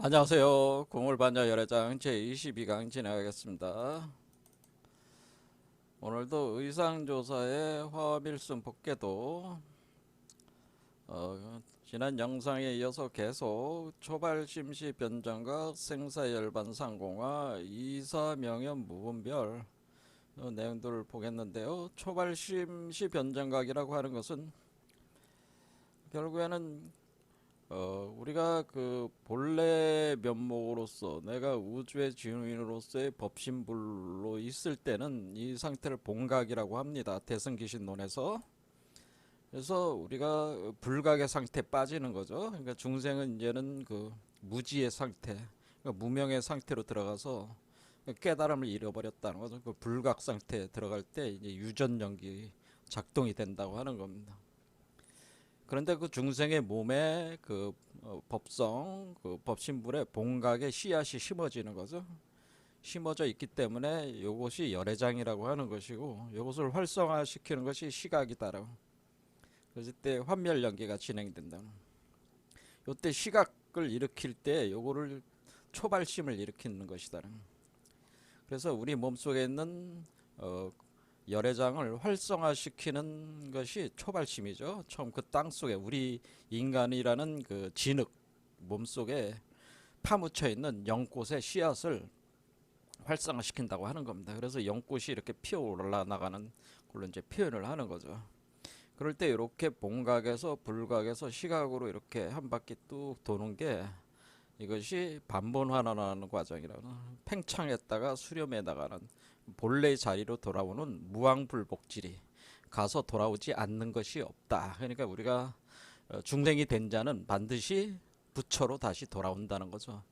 안녕하세요. 공울반야 열애장 제22강 진행하겠습니다. 오늘도 의상조사의 화합일순 복귀도 지난 영상에 이어서 계속 초발심시 변정각 생사열반 상공화 이사명연 무분별 내용들을 보겠는데요. 초발심시 변정각이라고 하는 것은 결국에는 우리가 그 본래 면목으로서 내가 우주의 주인으로서의 법신불로 있을 때는 이 상태를 본각이라고 합니다. 대승귀신론에서. 그래서 우리가 불각의 상태 빠지는 거죠. 그러니까 중생은 이제는 그 무지의 상태, 그러니까 무명의 상태로 들어가서 깨달음을 잃어버렸다는 거죠. 그 불각 상태에 들어갈 때 이제 유전연기 작동이 된다고 하는 겁니다. 그런데 그 중생의 몸에 그 법성, 그 법신불의 본각의 씨앗이 심어지는 거죠. 심어져 있기 때문에 이것이 열애장이라고 하는 것이고, 이것을 활성화시키는 것이 시각이다라고. 그럴 때 환멸 연기가 진행된다. 이때 시각을 일으킬 때 요거를 초발심을 일으키는 것이다. 그래서 우리 몸속에 있는 열애장을 활성화시키는 것이 초발심이죠. 처음 그 땅속에 우리 인간이라는 그 진흙 몸속에 파묻혀 있는 연꽃의 씨앗을 활성화시킨다고 하는 겁니다. 그래서 연꽃이 이렇게 피어 올라나가는 걸로 이제 표현을 하는 거죠. 그럴 때 이렇게 본각에서 불각에서 시각으로 이렇게 한 바퀴 뚝 도는 게 이것이 반본환원하는 과정이라는, 팽창했다가 수렴해 나가는 본래의 자리로 돌아오는 무왕불복질이 가서 돌아오지 않는 것이 없다. 그러니까 우리가 중생이 된 자는 반드시 부처로 다시 돌아온다는 거죠.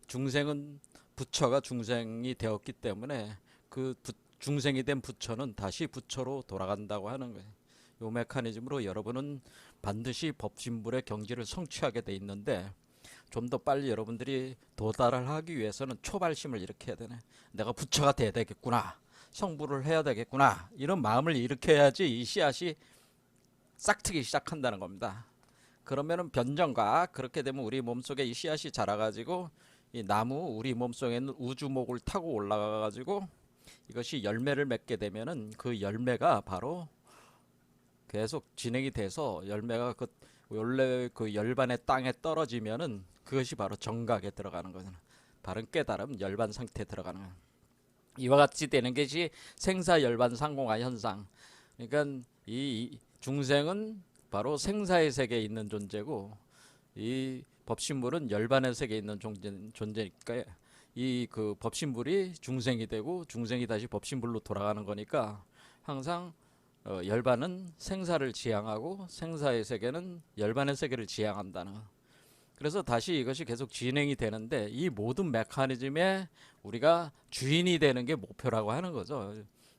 중생은 부처가 중생이 되었기 때문에 그 중생이 된 부처는 다시 부처로 돌아간다고 하는 거예요. 이 메커니즘으로 여러분은 반드시 법신불의 경지를 성취하게 돼 있는데, 좀 더 빨리 여러분들이 도달을 하기 위해서는 초발심을 일으켜야 되네. 내가 부처가 돼야 되겠구나. 성불을 해야 되겠구나. 이런 마음을 일으켜야지 이 씨앗이 싹트기 시작한다는 겁니다. 그러면은 변정각, 그렇게 되면 우리 몸속에 이 씨앗이 자라가지고 이 나무, 우리 몸속에 있는 우주목을 타고 올라가가지고 이것이 열매를 맺게 되면은 그 열매가 바로 계속 진행이 돼서 열매가 그 원래 그 열반의 땅에 떨어지면은 그것이 바로 정각에 들어가는 거잖아. 바른 깨달음 열반 상태에 들어가는 거야. 이와 같이 되는 것이 생사 열반 상공화 현상. 그러니까 이 중생은 바로 생사의 세계에 있는 존재고, 이 법신불은 열반의 세계에 있는 존재니까 이 그 법신불이 중생이 되고 중생이 다시 법신불로 돌아가는 거니까 항상 열반은 생사를 지향하고 생사의 세계는 열반의 세계를 지향한다는. 그래서 다시 이것이 계속 진행이 되는데, 이 모든 메커니즘에 우리가 주인이 되는 게 목표라고 하는 거죠.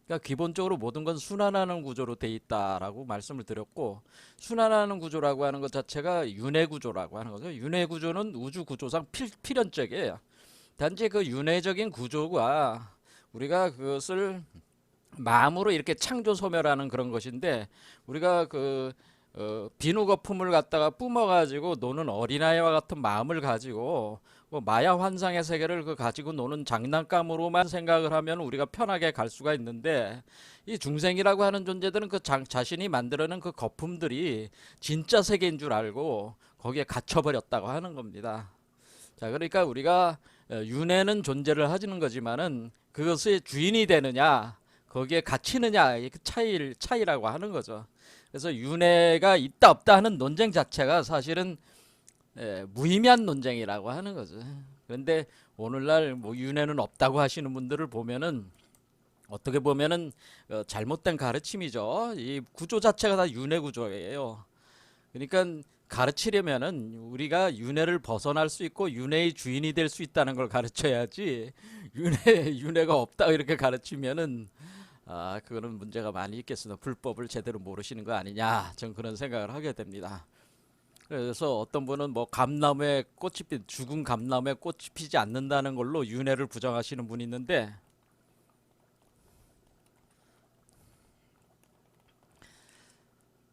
그러니까 기본적으로 모든 건 순환하는 구조로 돼 있다라고 말씀을 드렸고, 순환하는 구조라고 하는 것 자체가 윤회 구조라고 하는 거죠. 윤회 구조는 우주 구조상 필연적이에요. 단지 그 윤회적인 구조가 우리가 그것을 마음으로 이렇게 창조 소멸하는 그런 것인데, 우리가 그 비누 거품을 갖다가 뿜어가지고 노는 어린아이와 같은 마음을 가지고 뭐 마야 환상의 세계를 그 가지고 노는 장난감으로만 생각을 하면 우리가 편하게 갈 수가 있는데, 이 중생이라고 하는 존재들은 그 자신이 만들어낸 그 거품들이 진짜 세계인 줄 알고 거기에 갇혀버렸다고 하는 겁니다. 자, 그러니까 우리가 윤회는 존재를 하지는 거지만은 그것의 주인이 되느냐, 거기에 갇히느냐, 그 차이라고 하는 거죠. 그래서 윤회가 있다 없다 하는 논쟁 자체가 사실은 무의미한 논쟁이라고 하는 거죠. 그런데 오늘날 뭐 윤회는 없다고 하시는 분들을 보면은 어떻게 보면은 잘못된 가르침이죠. 이 구조 자체가 다 윤회 구조예요. 그러니까 가르치려면은 우리가 윤회를 벗어날 수 있고 윤회의 주인이 될 수 있다는 걸 가르쳐야지, 윤회가 없다 이렇게 가르치면은 그거는 문제가 많이 있겠습니다. 불법을 제대로 모르시는 거 아니냐, 전 그런 생각을 하게 됩니다. 그래서 어떤 분은 뭐 감나무에 꽃이 죽은 감나무에 꽃이 피지 않는다는 걸로 윤회를 부정하시는 분이 있는데,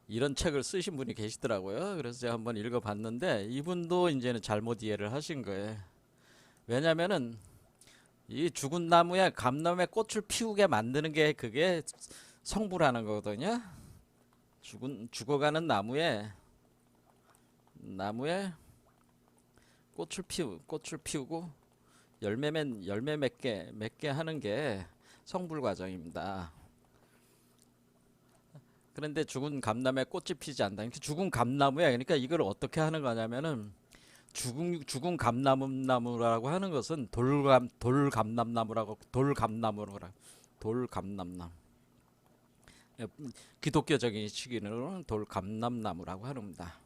이런 책을 쓰신 분이 계시더라고요. 그래서 제가 한번 읽어봤는데 이분도 이제는 잘못 이해를 하신 거예요. 왜냐면은 이 죽은 나무에 감나무에 꽃을 피우게 만드는 게 그게 성부라는 거거든요. 죽어가는 나무에 꽃을 피우고 열매 맺게 하는 게 성불 과정입니다. 그런데 죽은 감나무에 꽃이 피지 않는다. 그러니까 죽은 감나무야. 그러니까 이걸 어떻게 하는 거냐면은 죽은 감나무라고 하는 것은 돌감나무라고. 기독교적인 시기는 돌감람나무라고 합니다.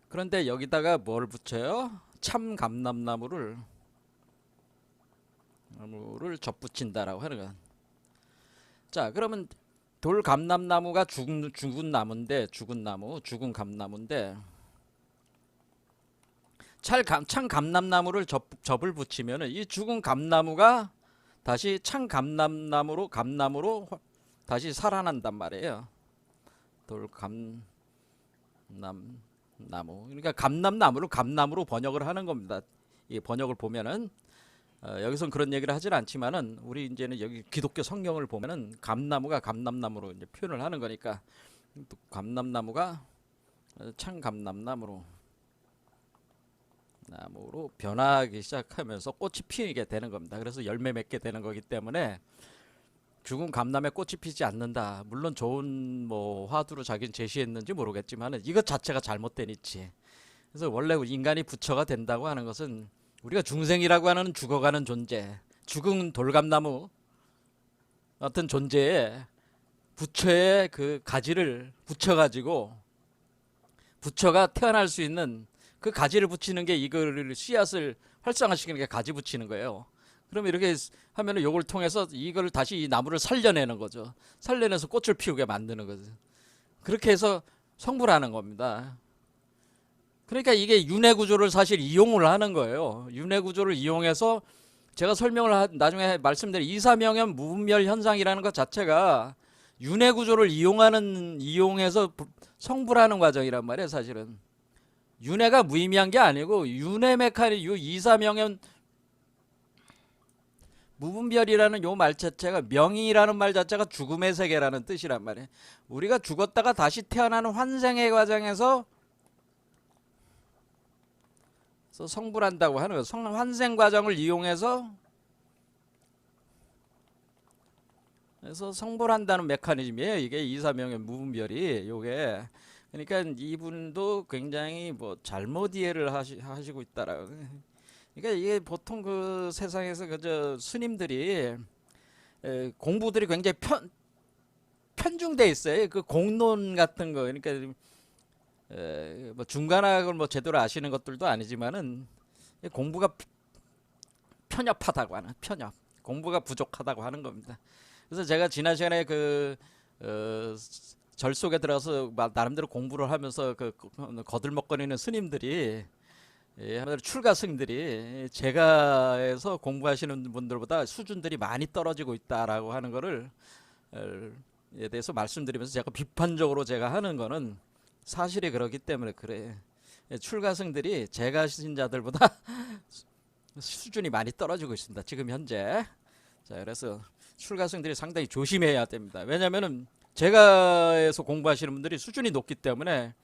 그런데 여기다가 뭘 붙여요? 참 감람나무를 접붙인다라고 하는 거야. 자, 그러면 돌감람나무가 죽은 감나무인데 참 감람나무를 접을 붙이면은 이 죽은 감나무가 다시 참 감람나무로 다시 살아난단 말이에요. 돌감람나무. 그러니까 감람나무를 감나무로 번역을 하는 겁니다. 이 번역을 보면은 여기선 그런 얘기를 하진 않지만은 우리 이제는 여기 기독교 성경을 보면은 감나무가 감람나무로 이제 표현을 하는 거니까 감람나무가 참 감람나무로 변하기 시작하면서 꽃이 피게 되는 겁니다. 그래서 열매 맺게 되는 거기 때문에 죽은 감람에 꽃이 피지 않는다. 물론 좋은 뭐 화두로 자기는 제시했는지 모르겠지만 이것 자체가 잘못된 이치. 그래서 원래 인간이 부처가 된다고 하는 것은 우리가 중생이라고 하는 죽어가는 존재, 죽은 돌감나무 같은 존재에 부처의 그 가지를 붙여가지고 부처가 태어날 수 있는 그 가지를 붙이는 게 이거를 씨앗을 활성화시키는 게 가지 붙이는 거예요. 그럼 이렇게 하면은 요걸 통해서 이걸 다시 이 나무를 살려내는 거죠. 살려내서 꽃을 피우게 만드는 거죠. 그렇게 해서 성불하는 겁니다. 그러니까 이게 윤회 구조를 사실 이용을 하는 거예요. 윤회 구조를 이용해서 제가 설명을 나중에 말씀드린 이사명현 무분별 현상이라는 것 자체가 윤회 구조를 이용해서 성불하는 과정이란 말이에요. 사실은 윤회가 무의미한 게 아니고 윤회 메카니즘 이사명현 무분별이라는 요 말 자체가 명이라는 말 자체가 죽음의 세계라는 뜻이란 말이에요. 우리가 죽었다가 다시 태어나는 환생의 과정에서 성불한다고 하는 거예요. 환생 과정을 이용해서 그래서 성불한다는 메커니즘이에요. 이게 이사명의 무분별이 요게 그러니까 이분도 굉장히 뭐 잘못 이해를 하시고 있다라고. 그러니까 이게 보통 그 세상에서 그저 스님들이 공부들이 굉장히 편중돼 있어요. 그 공론 같은 거 그러니까 뭐 중간학을 뭐 제대로 아시는 것들도 아니지만은 공부가 편협하다고 하는 공부가 부족하다고 하는 겁니다. 그래서 제가 지난 시간에 절 속에 들어가서 나름대로 공부를 하면서 거들먹거리는 스님들이 출가 스님들이 제가에서 공부하시는 분들보다 수준들이 많이 떨어지고 있다라고 하는 거를 에 대해서 말씀드리면서 제가 비판적으로 제가 하는 거는 사실이 그렇기 때문에 그래. 출가생들이 제가 신자들보다 수준이 많이 떨어지고 있습니다. 지금 현재. 자, 그래서 출가생들이 상당히 조심해야 됩니다. 왜냐면은 제가에서 공부하시는 분들이 수준이 높기 때문에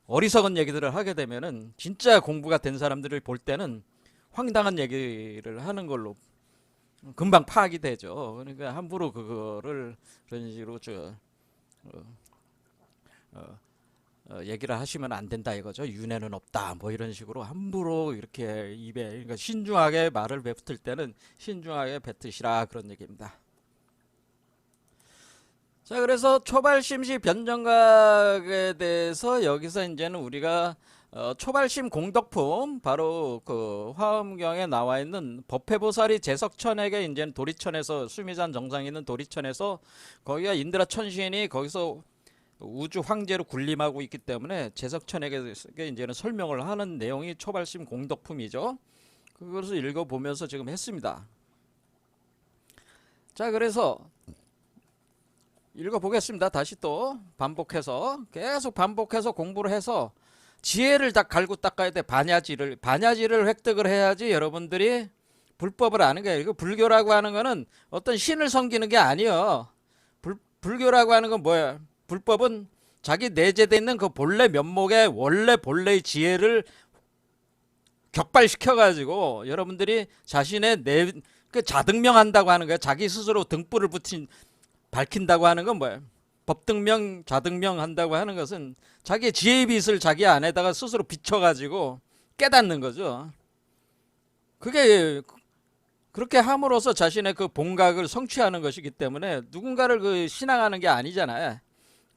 어리석은 얘기들을 하게 되면은 진짜 공부가 된 사람들을 볼 때는 황당한 얘기를 하는 걸로 금방 파악이 되죠. 그러니까 함부로 그거를 그런 식으로 얘기를 하시면 안 된다 이거죠. 윤회는 없다 뭐 이런 식으로 함부로 이렇게 입에 그러니까 신중하게 말을 뱉을 때는 신중하게 뱉으시라 그런 얘기입니다. 자, 그래서 초발심시 변정각에 대해서 여기서 이제는 우리가 초발심 공덕품 바로 그 화엄경에 나와 있는 법회보살이 제석천에게 이제는 도리천에서 수미산 정상에 있는 도리천에서 거기가 인드라 천신이 거기서 우주 황제로 군림하고 있기 때문에 제석천에게 이제는 설명을 하는 내용이 초발심 공덕품이죠. 그것을 읽어보면서 지금 했습니다. 자, 그래서 읽어보겠습니다. 다시 또 반복해서 계속 반복해서 공부를 해서 지혜를 다 갈고 닦아야 돼. 반야지를 획득을 해야지 여러분들이 불법을 아는 거예요. 이거 불교라고 하는 거는 어떤 신을 섬기는 게 아니요. 불교라고 하는 건 뭐야? 불법은 자기 내재되어 있는 그 본래 면목의 원래 본래의 지혜를 격발시켜가지고 여러분들이 자신의 그 자등명한다고 하는 거예요. 자기 스스로 등불을 밝힌다고 하는 건 뭐예요? 법등명, 자등명 한다고 하는 것은 자기의 지혜의 빛을 자기 안에다가 스스로 비춰가지고 깨닫는 거죠. 그게 그렇게 함으로써 자신의 그 본각을 성취하는 것이기 때문에 누군가를 그 신앙하는 게 아니잖아요.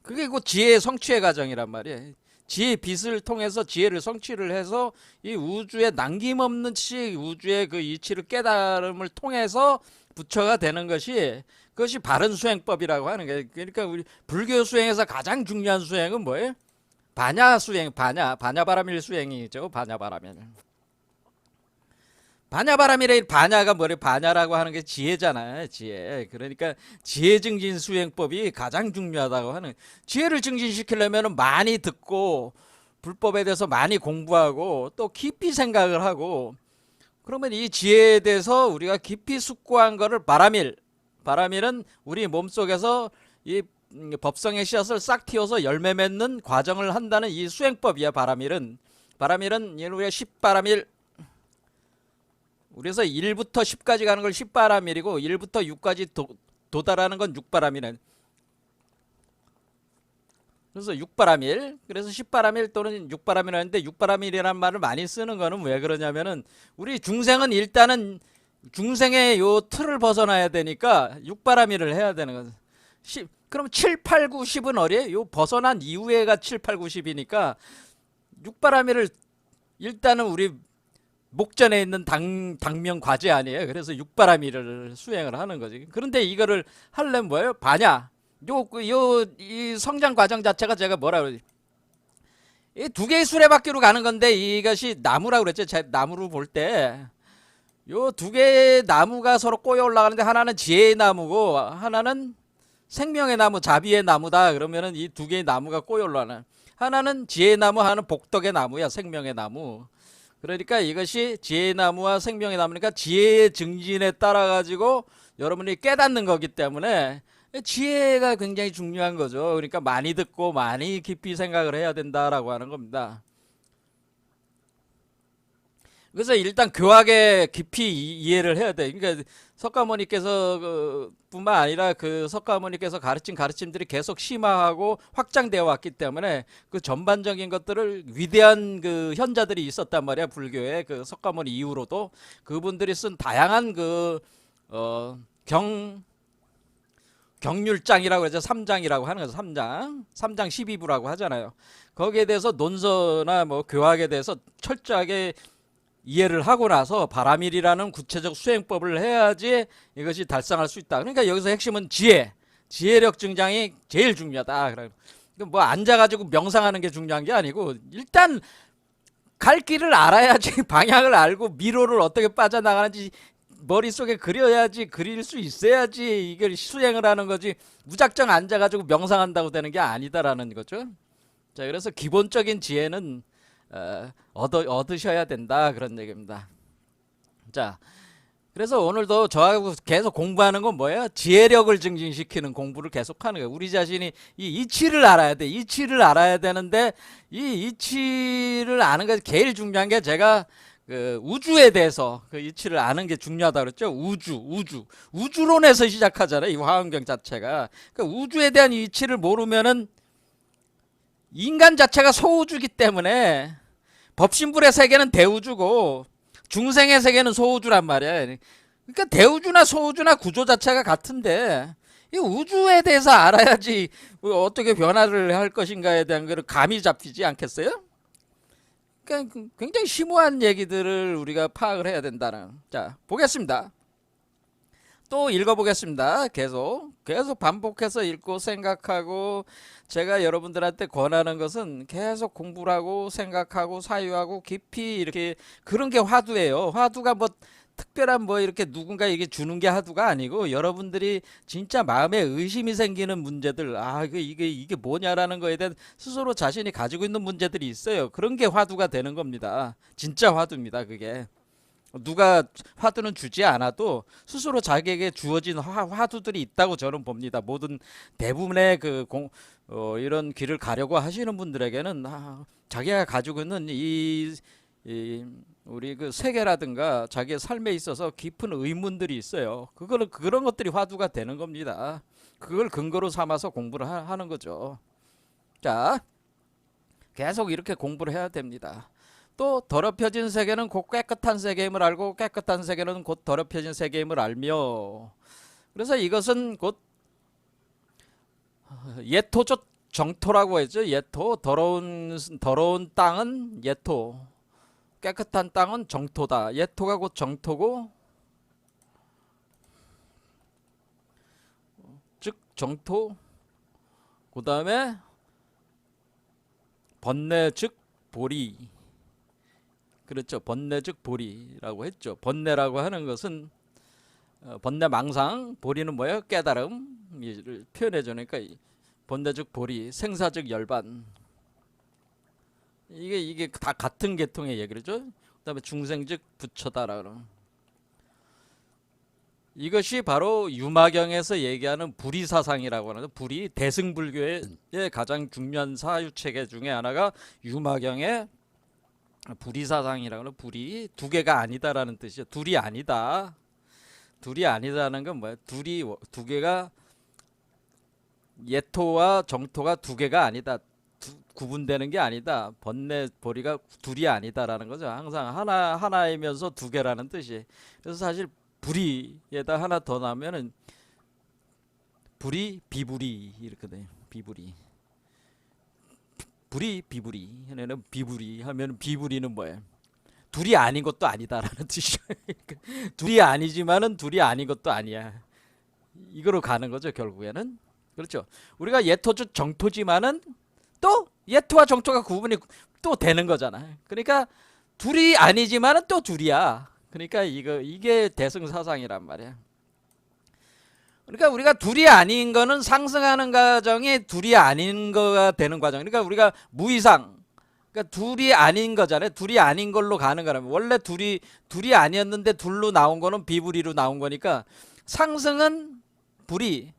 그게 그 지혜의 성취의 과정이란 말이에요. 지혜의 빛을 통해서 지혜를 성취를 해서 이 우주의 남김없는 우주의 그 이치를 깨달음을 통해서 부처가 되는 것이 그것이 바른 수행법이라고 하는 거예요. 그러니까 우리 불교 수행에서 가장 중요한 수행은 뭐예요? 반야 수행, 반야바라밀 수행이죠. 반야바라밀. 반야바라밀의 반야가 뭐래? 반야라고 하는 게 지혜잖아요. 지혜. 그러니까 지혜 증진 수행법이 가장 중요하다고 하는. 지혜를 증진시키려면 많이 듣고 불법에 대해서 많이 공부하고 또 깊이 생각을 하고 그러면 이 지혜에 대해서 우리가 깊이 숙고한 거를 바라밀은 우리 몸속에서 이 법성의 씨앗을 싹 틔워서 열매 맺는 과정을 한다는 이 수행법이야. 바라밀은 우리가 10바라밀 그래서 1부터 10까지 가는 걸 10바라밀이고 1부터 6까지 도달하는 건 6바라밀. 그래서 6바라밀, 그래서 10바라밀 또는 6바라밀 하는데 6바라밀이라는 말을 많이 쓰는 거는 왜 그러냐면은 우리 중생은 일단은 중생의 요 틀을 벗어나야 되니까 6바라밀을 해야 되는 거죠. 그럼 7, 8, 9, 10은 어디에? 요 벗어난 이후에가 7, 8, 9, 10이니까 6바라밀을 일단은 우리 목전에 있는 당면 과제 아니에요. 그래서 6바라밀을 수행을 하는 거지. 그런데 이거를 하려면 뭐예요? 이 성장 과정 자체가 제가 뭐라 그러지? 이 두 개의 수레바퀴로 가는 건데 이것이 나무라고 그랬죠. 제 나무로 볼 때. 요 두 개의 나무가 서로 꼬여 올라가는데 하나는 지혜의 나무고 하나는 생명의 나무, 자비의 나무다. 그러면은 이 두 개의 나무가 꼬여 올라가는. 하나는 지혜의 나무, 하나는 복덕의 나무야. 생명의 나무. 그러니까 이것이 지혜의 나무와 생명의 나무니까 지혜의 증진에 따라 가지고 여러분이 깨닫는 거기 때문에 지혜가 굉장히 중요한 거죠. 그러니까 많이 듣고 많이 깊이 생각을 해야 된다라고 하는 겁니다. 그래서 일단 교학에 깊이 이해를 해야 돼. 그러니까 석가모니께서 뿐만 아니라 그 석가모니께서 가르친 가르침들이 계속 심화하고 확장되어 왔기 때문에 그 전반적인 것들을 위대한 그 현자들이 있었단 말이야. 불교에 그 석가모니 이후로도 그분들이 쓴 다양한 경률장이라고 그러죠. 3장이라고 하는 거죠. 3장 12부라고 하잖아요. 거기에 대해서 논서나 뭐 교학에 대해서 철저하게 이해를 하고 나서 바라밀이라는 구체적 수행법을 해야지 이것이 달성할 수 있다. 그러니까 여기서 핵심은 지혜력 증장이 제일 중요하다. 뭐 앉아가지고 명상하는 게 중요한 게 아니고 일단 갈 길을 알아야지 방향을 알고 미로를 어떻게 빠져나가는지 머릿속에 그려야지 그릴 수 있어야지 이걸 수행을 하는 거지 무작정 앉아가지고 명상한다고 되는 게 아니다라는 거죠. 자, 그래서 기본적인 지혜는 얻으셔야 된다 그런 얘기입니다. 자, 그래서 오늘도 저하고 계속 공부하는 건 뭐예요? 지혜력을 증진시키는 공부를 계속하는 거예요. 우리 자신이 이 이치를 알아야 돼. 이치를 알아야 되는데 이 이치를 아는 게 제일 중요한 게 제가 그 우주에 대해서 그 이치를 아는 게 중요하다 그랬죠. 우주론에서 시작하잖아요. 이 화엄경 자체가. 그러니까 우주에 대한 이치를 모르면은 인간 자체가 소우주기 때문에 법신불의 세계는 대우주고 중생의 세계는 소우주란 말이야. 그러니까 대우주나 소우주나 구조 자체가 같은데 이 우주에 대해서 알아야지 어떻게 변화를 할 것인가에 대한 걸 감이 잡히지 않겠어요? 그러니까 굉장히 심오한 얘기들을 우리가 파악을 해야 된다는. 자, 보겠습니다. 또 읽어보겠습니다. 계속 반복해서 읽고 생각하고 제가 여러분들한테 권하는 것은 계속 공부를 하고 생각하고 사유하고 깊이 이렇게 그런 게 화두예요. 화두가 뭐 특별한 뭐 이렇게 누군가 이게 주는 게 화두가 아니고 여러분들이 진짜 마음에 의심이 생기는 문제들, 아 이게 뭐냐라는 거에 대한 스스로 자신이 가지고 있는 문제들이 있어요. 그런 게 화두가 되는 겁니다. 진짜 화두입니다. 그게 누가 화두는 주지 않아도 스스로 자기에게 주어진 화두들이 있다고 저는 봅니다. 모든 대부분의 이런 길을 가려고 하시는 분들에게는 자기가 가지고 있는 이 우리 그 세계라든가 자기의 삶에 있어서 깊은 의문들이 있어요. 그런 것들이 화두가 되는 겁니다. 그걸 근거로 삼아서 공부를 하는 거죠. 자, 계속 이렇게 공부를 해야 됩니다. 또 더럽혀진 세계는 곧 깨끗한 세계임을 알고 깨끗한 세계는 곧 더럽혀진 세계임을 알며, 그래서 이것은 곧 예토적 정토라고 했죠. 예토, 더러운 땅은 예토, 깨끗한 땅은 정토다. 예토가 곧 정토고, 즉 정토, 그 다음에 번뇌 즉 보리. 그렇죠. 번뇌 즉 보리라고 했죠. 번뇌라고 하는 것은 번뇌 망상, 보리는 뭐예요? 깨달음을 표현해 주니까 번뇌 즉 보리, 생사 즉 열반. 이게 다 같은 계통의 얘기죠. 그다음에 중생 즉 부처다라는. 이것이 바로 유마경에서 얘기하는 불이 사상이라고 하는, 불이 대승불교의 가장 중요한 사유체계 중에 하나가 유마경의 불이 사상이라고 하는, 불이 두 개가 아니다라는 뜻이죠. 둘이 아니다. 둘이 아니다라는 건 뭐야? 두 개가, 예토와 정토가 두 개가 아니다. 구분되는 게 아니다. 번뇌 보리가 둘이 아니다라는 거죠. 항상 하나이면서 두 개라는 뜻이. 그래서 사실 불이에다 하나 더 나면은 불이 비불이 이렇게 돼요. 비불이. 불이 비불이. 얘네는 비불이 하면 비불이는 뭐예요? 둘이 아닌 것도 아니다라는 뜻이죠. 둘이 아니지만은 둘이 아닌 것도 아니야. 이거로 가는 거죠, 결국에는. 그렇죠. 우리가 예토주 정토지만은 또 예토와 정토가 구분이 또 되는 거잖아. 그러니까 둘이 아니지만은 또 둘이야. 그러니까 이게 대승사상이란 말이야. 그러니까 우리가 둘이 아닌 거는 상승하는 과정이 둘이 아닌 거가 되는 과정. 그러니까 우리가 무이상, 그러니까 둘이 아닌 거잖아요. 둘이 아닌 걸로 가는 거라면, 원래 둘이 아니었는데 둘로 나온 거는 비불이로 나온 거니까 상승은 불이,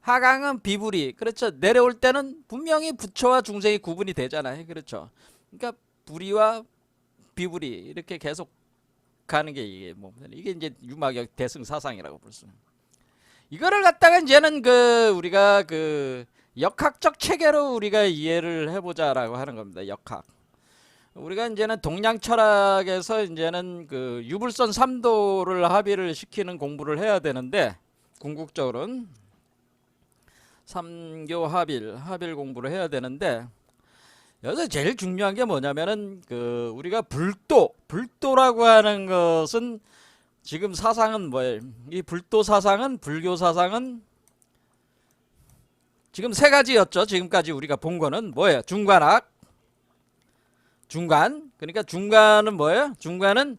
하강은 비불이. 그렇죠. 내려올 때는 분명히 부처와 중생이 구분이 되잖아요. 그렇죠. 그러니까 불이와 비불이 이렇게 계속 가는 게 이게 이제 유마경 대승사상이라고 볼 수. 이거를 갖다가 이제는 우리가 역학적 체계로 우리가 이해를 해보자라고 하는 겁니다. 역학. 우리가 이제는 동양 철학에서 이제는 유불선 3도를 합의를 시키는 공부를 해야 되는데, 궁극적으로는 삼교 합일 공부를 해야 되는데, 여기서 제일 중요한 게 뭐냐면은 우리가 불도라고 하는 것은, 지금 사상은 뭐예요? 이 불도 사상은, 불교 사상은 지금 세 가지였죠. 지금까지 우리가 본 거는 뭐예요? 중관학, 중관. 그러니까 중관은 뭐예요? 중관은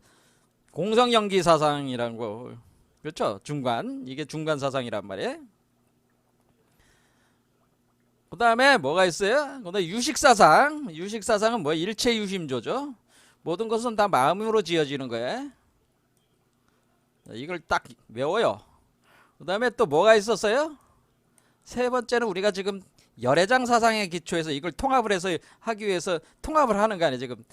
공성연기 사상이라는 거. 그렇죠? 중관. 이게 중관 사상이란 말이에요. 그 다음에 뭐가 있어요? 그 다음에 유식사상. 유식사상은 뭐예요? 일체유심조죠. 모든 것은 다 마음으로 지어지는 거예요. 이걸 딱 외워요. 그 다음에 또 뭐가 있었어요? 세 번째는 우리가 지금 열애장 사상의 기초에서 이걸 통합을 해서 하기 위해서 통합을 하는 거 아니에요, 지금.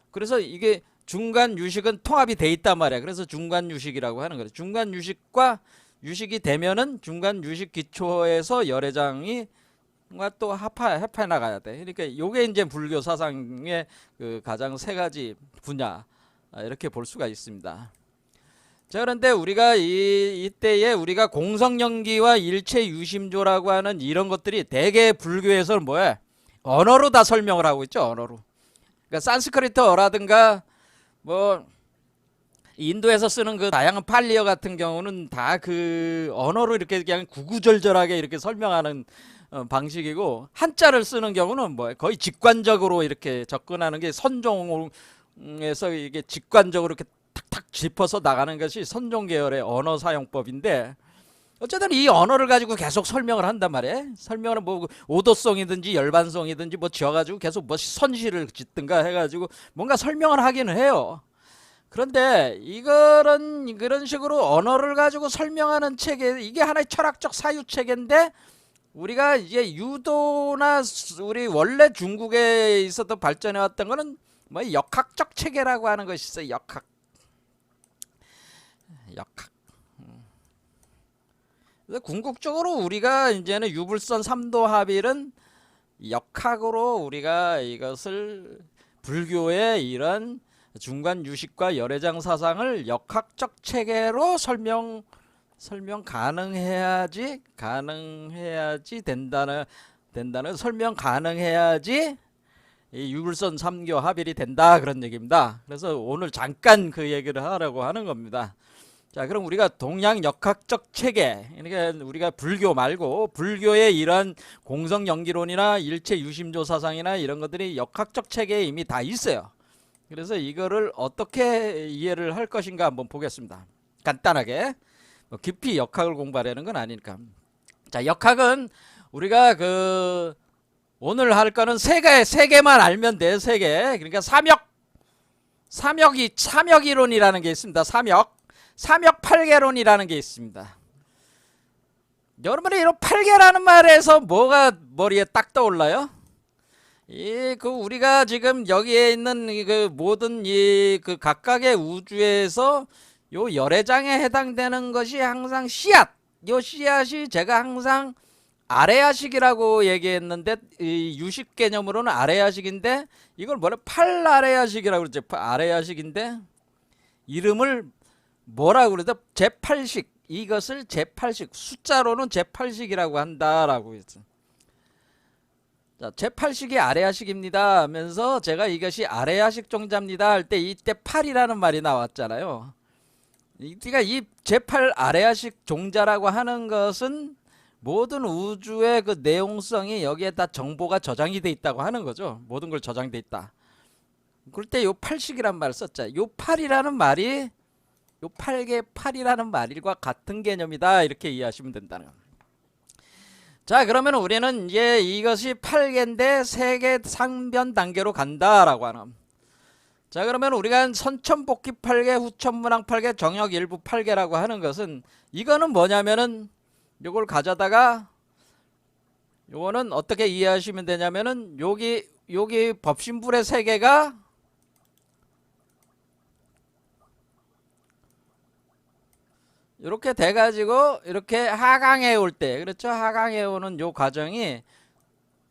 그래서 이게 중간 유식은 통합이 돼 있단 말이야. 그래서 중간 유식이라고 하는 거예요. 중간 유식과 유식이 되면은 중간 유식 기초에서 열애장이 또 합해 나가야 돼. 그러니까 요게 이제 불교 사상의 가장 세 가지 분야, 이렇게 볼 수가 있습니다. 자, 그런데 우리가 이때에 우리가 공성연기와 일체유심조라고 하는 이런 것들이 대개 불교에서는 뭐야? 언어로 다 설명을 하고 있죠. 언어로. 그러니까 산스크리트어라든가 뭐 인도에서 쓰는 다양한 팔리어 같은 경우는 다 언어로 이렇게 그냥 구구절절하게 이렇게 설명하는 방식이고, 한자를 쓰는 경우는 뭐 거의 직관적으로 이렇게 접근하는 게, 선종에서 이게 직관적으로 이렇게 탁탁 짚어서 나가는 것이 선종 계열의 언어 사용법인데, 어쨌든 이 언어를 가지고 계속 설명을 한단 말이에요. 설명을 뭐 오도송이든지 열반송이든지 뭐 지어가지고 계속 뭐 선시를 짓든가 해가지고 뭔가 설명을 하기는 해요. 그런데 이거는 그런 식으로 언어를 가지고 설명하는 체계, 이게 하나의 철학적 사유 체계인데, 우리가 이제 유도나 우리 원래 중국에 있어도 발전해 왔던 거는 뭐 역학적 체계라고 하는 것이 있어요. 역학. 그래서 궁극적으로 우리가 이제는 유불선 3도 합일은 역학으로 우리가 이것을 불교의 이런 중간 유식과 열애장 사상을 역학적 체계로 설명 가능해야지 된다는 설명 가능해야지 이 유불선 3교 합일이 된다, 그런 얘기입니다. 그래서 오늘 잠깐 그 얘기를 하려고 하는 겁니다. 자, 그럼 우리가 동양 역학적 체계, 그러니까 우리가 불교 말고 불교의 이런 공성연기론이나 일체 유심조 사상이나 이런 것들이 역학적 체계에 이미 다 있어요. 그래서 이거를 어떻게 이해를 할 것인가 한번 보겠습니다. 간단하게. 뭐 깊이 역학을 공부하려는 건 아니니까. 자, 역학은 우리가 그 오늘 할 거는 세 개만 알면 돼. 세 개. 그러니까 삼역 이론이라는 게 있습니다. 삼역 팔계론이라는 게 있습니다. 여러분이 이런 팔계라는 말에서 뭐가 머리에 딱 떠올라요? 그 우리가 지금 여기에 있는 그 모든 그 각각의 우주에서 요 열애장에 해당되는 것이 항상 씨앗. 요 씨앗이 제가 항상 아레아식이라고 얘기했는데, 이 유식 개념으로는 아레아식인데, 이걸 뭐래? 팔아레아식이라고 그러죠. 아레아식인데 이름을 뭐라고 그러죠? 제8식. 이것을 제8식, 숫자로는 제8식이라고 한다라고 했어요. 자, 제8식이 아레아식입니다 하면서 제가 이것이 아레아식 종자입니다 할 때 이때 8이라는 말이 나왔잖아요. 그러니까 이 제8 아레아식 종자라고 하는 것은 모든 우주의 그 내용성이 여기에 다 정보가 저장이 돼 있다고 하는 거죠. 모든 걸 저장돼 있다. 그럴 때 요 8식이란 말을 썼죠. 요 8이라는 말이 요 8개 8이라는 말과 같은 개념이다, 이렇게 이해하시면 된다는 겁니다. 자, 그러면 우리는 이제 이것이 8개인데 3개 상변 단계로 간다라고 하는. 자, 그러면 우리가 선천복귀 8개, 후천문항 8개, 정역 일부 8개라고 하는 것은, 이거는 뭐냐면은 요걸 가져다가 요거는 어떻게 이해하시면 되냐면은 여기 법신불의 3개가 이렇게 돼가지고 이렇게 하강해 올 때, 그렇죠? 하강해 오는 요 과정이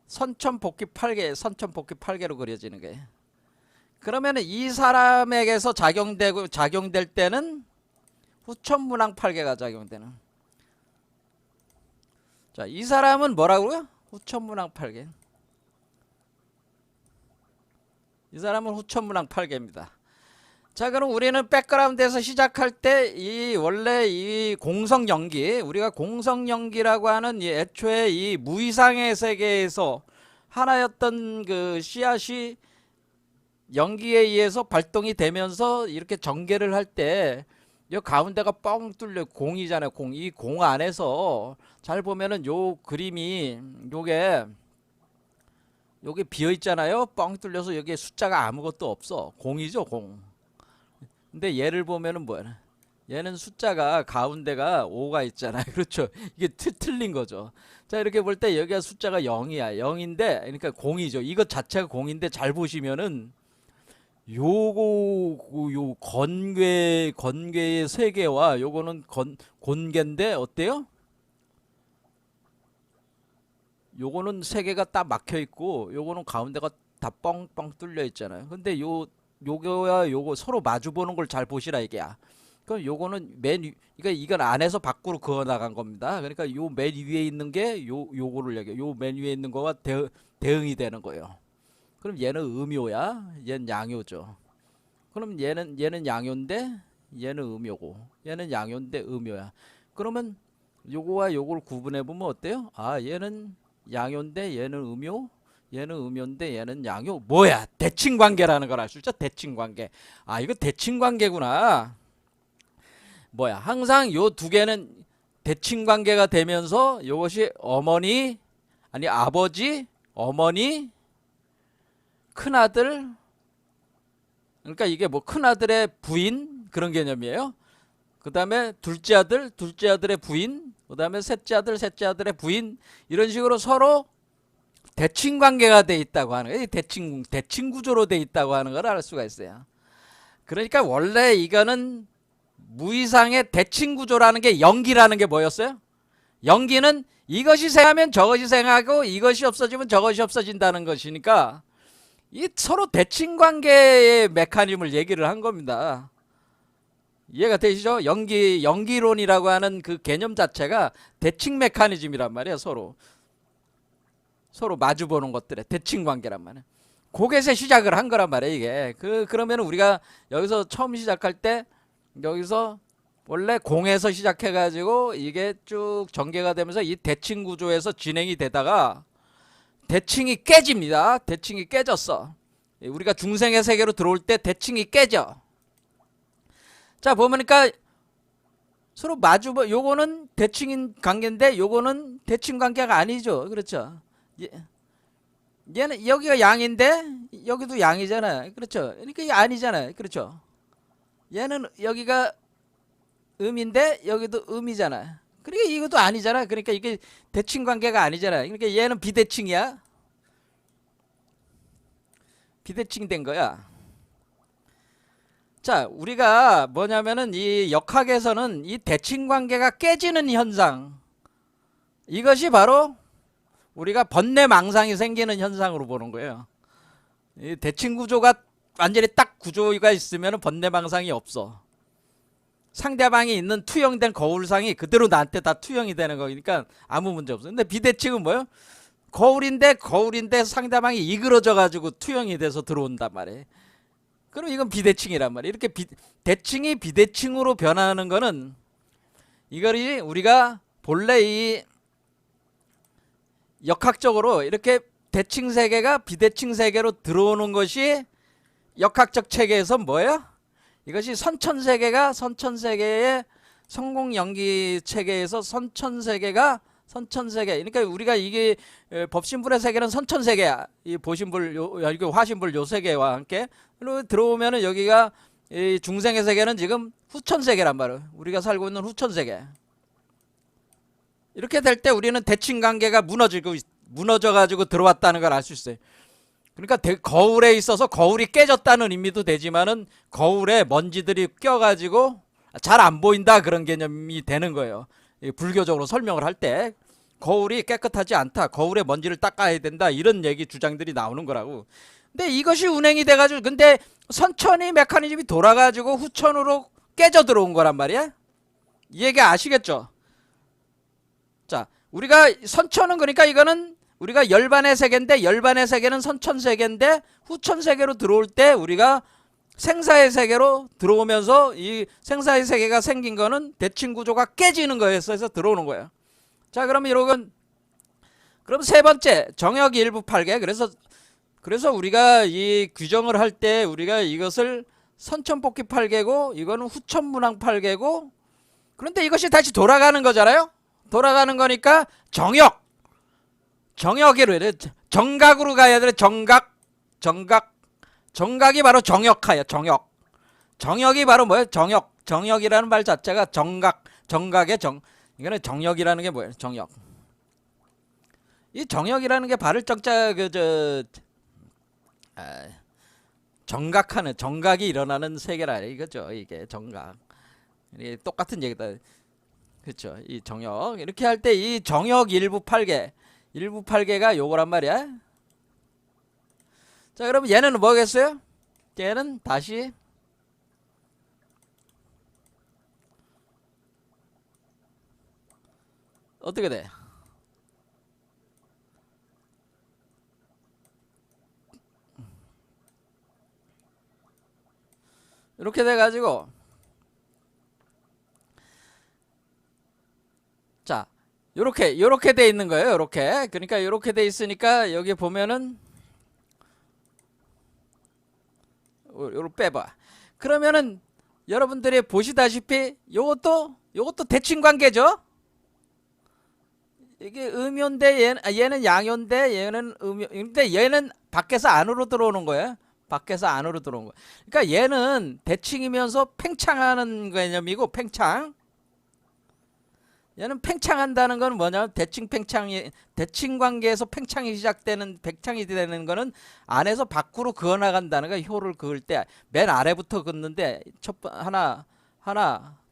선천복귀 8개로 그려지는 거예요. 그러면 이 사람에게서 작용될 때는 후천문항 8개가 작용되는. 자, 이 사람은 뭐라고요? 후천문항 8개. 이 사람은 후천문항 8개입니다. 자, 그럼 우리는 백그라운드에서 시작할 때 원래 이 공성연기, 우리가 공성연기라고 하는 애초에 이 무이상의 세계에서 하나였던 그 씨앗이 연기에 의해서 발동이 되면서 이렇게 전개를 할 때 이 가운데가 뻥 뚫려 공이잖아요. 이 공 안에서 잘 보면은 요 그림이 요게 비어 있잖아요. 뻥 뚫려서 여기에 숫자가 아무것도 없어. 공이죠, 공. 근데 얘를 보면은 뭐야? 얘는 숫자가 가운데가 5가 있잖아요. 그렇죠? 이게 틀린 거죠. 자, 이렇게 볼 때 여기가 숫자가 0이야. 0인데, 그러니까 공이죠. 이것 자체가 공인데, 잘 보시면은 요 건괴의 세계와 요거는 곤괴인데 어때요? 요거는 세 개가 딱 막혀 있고 요거는 가운데가 다 뻥뻥 뚫려 있잖아요. 근데 요거야 요거 서로 마주 보는 걸 잘 보시라 이게야. 그럼 요거는 그러니까 이건 안에서 밖으로 그어 나간 겁니다. 그러니까 요 맨 위에 있는 게 요거를 얘기해. 요 맨 위에 있는 거가 대응이 되는 거예요. 그럼 얘는 음요야, 얘는 양요죠. 그럼 얘는 양요인데 얘는 음요고, 얘는 양요인데 음요야. 그러면 요거와 요걸 구분해 보면 어때요? 아, 얘는 양요인데 얘는 음요, 얘는 음요인데 얘는 양요. 뭐야? 대칭관계라는 걸 알 수 있죠? 대칭관계. 아, 이거 대칭관계구나. 뭐야? 항상 요 두 개는 대칭관계가 되면서 이것이 어머니, 아니 아버지, 어머니, 큰아들, 그러니까 이게 뭐 큰아들의 부인 그런 개념이에요. 그 다음에 둘째 아들, 둘째 아들의 부인, 그 다음에 셋째 아들, 셋째 아들의 부인, 이런 식으로 서로 대칭 관계가 돼 있다고 하는 거예요. 대칭 구조로 돼 있다고 하는 걸 알 수가 있어요. 그러니까 원래 이거는 무이상의 대칭 구조라는 게 연기라는 게 뭐였어요? 연기는 이것이 생하면 저것이 생하고 이것이 없어지면 저것이 없어진다는 것이니까 이 서로 대칭 관계의 메커니즘을 얘기를 한 겁니다. 이해가 되시죠? 연기론이라고 하는 그 개념 자체가 대칭 메커니즘이란 말이에요. 서로 마주보는 것들의 대칭 관계란 말이에요. 거기에서 시작을 한 거란 말이에요. 이게 그러면 우리가 여기서 처음 시작할 때 여기서 원래 공에서 시작해가지고 이게 쭉 전개가 되면서 이 대칭 구조에서 진행이 되다가 대칭이 깨집니다. 대칭이 깨졌어. 우리가 중생의 세계로 들어올 때 대칭이 깨져. 자, 보니까 서로 요거는 대칭인 관계인데 요거는 대칭 관계가 아니죠. 그렇죠? 얘는 여기가 양인데 여기도 양이잖아요. 그렇죠? 그러니까 이게 아니잖아요. 그렇죠? 얘는 여기가 음인데 여기도 음이잖아. 그러니까 이것도 아니잖아. 그러니까 이게 대칭 관계가 아니잖아. 그러니까 얘는 비대칭이야. 비대칭 된 거야. 자, 우리가 뭐냐면은 이 역학에서는 이 대칭 관계가 깨지는 현상, 이것이 바로 우리가 번뇌망상이 생기는 현상으로 보는 거예요. 이 대칭 구조가 완전히 딱 구조가 있으면 번뇌망상이 없어. 상대방이 있는 투영된 거울상이 그대로 나한테 다 투영이 되는 거니까 아무 문제 없어. 근데 비대칭은 뭐예요? 거울인데 상대방이 이그러져 가지고 투영이 돼서 들어온단 말이에요. 그럼 이건 비대칭이란 말이에요. 이렇게 대칭이 비대칭으로 변하는 거는 이거를 우리가 본래 이 역학적으로 이렇게 대칭 세계가 비대칭 세계로 들어오는 것이 역학적 체계에서 뭐예요? 이것이 선천세계가 선천세계의 성공 연기 체계에서 선천세계가 선천세계. 그러니까 우리가 이게 법신불의 세계는 선천세계야. 이 보신불, 여기 화신불 요 세계와 함께. 그리고 들어오면은 여기가 이 중생의 세계는 지금 후천세계란 말이에요. 우리가 살고 있는 후천세계. 이렇게 될 때 우리는 대칭 관계가 무너져가지고 들어왔다는 걸 알 수 있어요. 그러니까 거울에 있어서 거울이 깨졌다는 의미도 되지만은 거울에 먼지들이 껴가지고 잘 안 보인다 그런 개념이 되는 거예요. 불교적으로 설명을 할 때 거울이 깨끗하지 않다, 거울에 먼지를 닦아야 된다, 이런 얘기 주장들이 나오는 거라고. 근데 이것이 운행이 돼가지고 근데 선천이 메커니즘이 돌아가지고 후천으로 깨져 들어온 거란 말이야. 이 얘기 아시겠죠? 자, 우리가 선천은 그러니까 이거는 우리가 열반의 세계인데 열반의 세계는 선천 세계인데 후천 세계로 들어올 때 우리가 생사의 세계로 들어오면서 이 생사의 세계가 생긴 거는 대칭 구조가 깨지는 거에서 들어오는 거예요. 자, 그러면 이런 그럼 세 번째 정역 일부 팔계. 그래서 우리가 이 규정을 할 때 우리가 이것을 선천복귀 팔계고 이거는 후천문항 팔계고, 그런데 이것이 다시 돌아가는 거잖아요. 돌아가는 거니까 정역이로 이래. 정각으로 가야 돼. 정각이 바로 정역하야. 정역이 바로 뭐예요? 정역이라는 말 자체가 정각의 이거는 정역이라는 게 뭐예요? 정역. 이 정역이라는 게 발을 정자 정각하는, 정각이 일어나는 세계라 이거죠. 이게 정각. 이게 똑같은 얘기다. 그렇죠. 이 정역. 이렇게 할 때 이 정역 일부 팔계가 요거란 말이야. 자, 그러면 얘는 뭐겠어요? 얘는 다시 어떻게 돼? 이렇게 돼가지고 자, 요렇게 돼 있는 거예요. 요렇게. 그러니까 요렇게 돼 있으니까 여기 보면은 요걸 빼봐. 그러면은 여러분들이 보시다시피 요것도 대칭 관계죠. 이게 음요인데 얘는 양요인데 얘는 음요. 근데 얘는 밖에서 안으로 들어오는 거예요. 밖에서 안으로 들어오는 거예요. 그러니까 얘는 대칭이면서 팽창하는 개념이고 팽창. 얘는 팽창한다는 건 뭐냐면 대칭 관계에서 팽창이 되는 거는 안에서 밖으로 그어 나간다는 거야. 효를 그을 때 맨 아래부터 긋는데 하나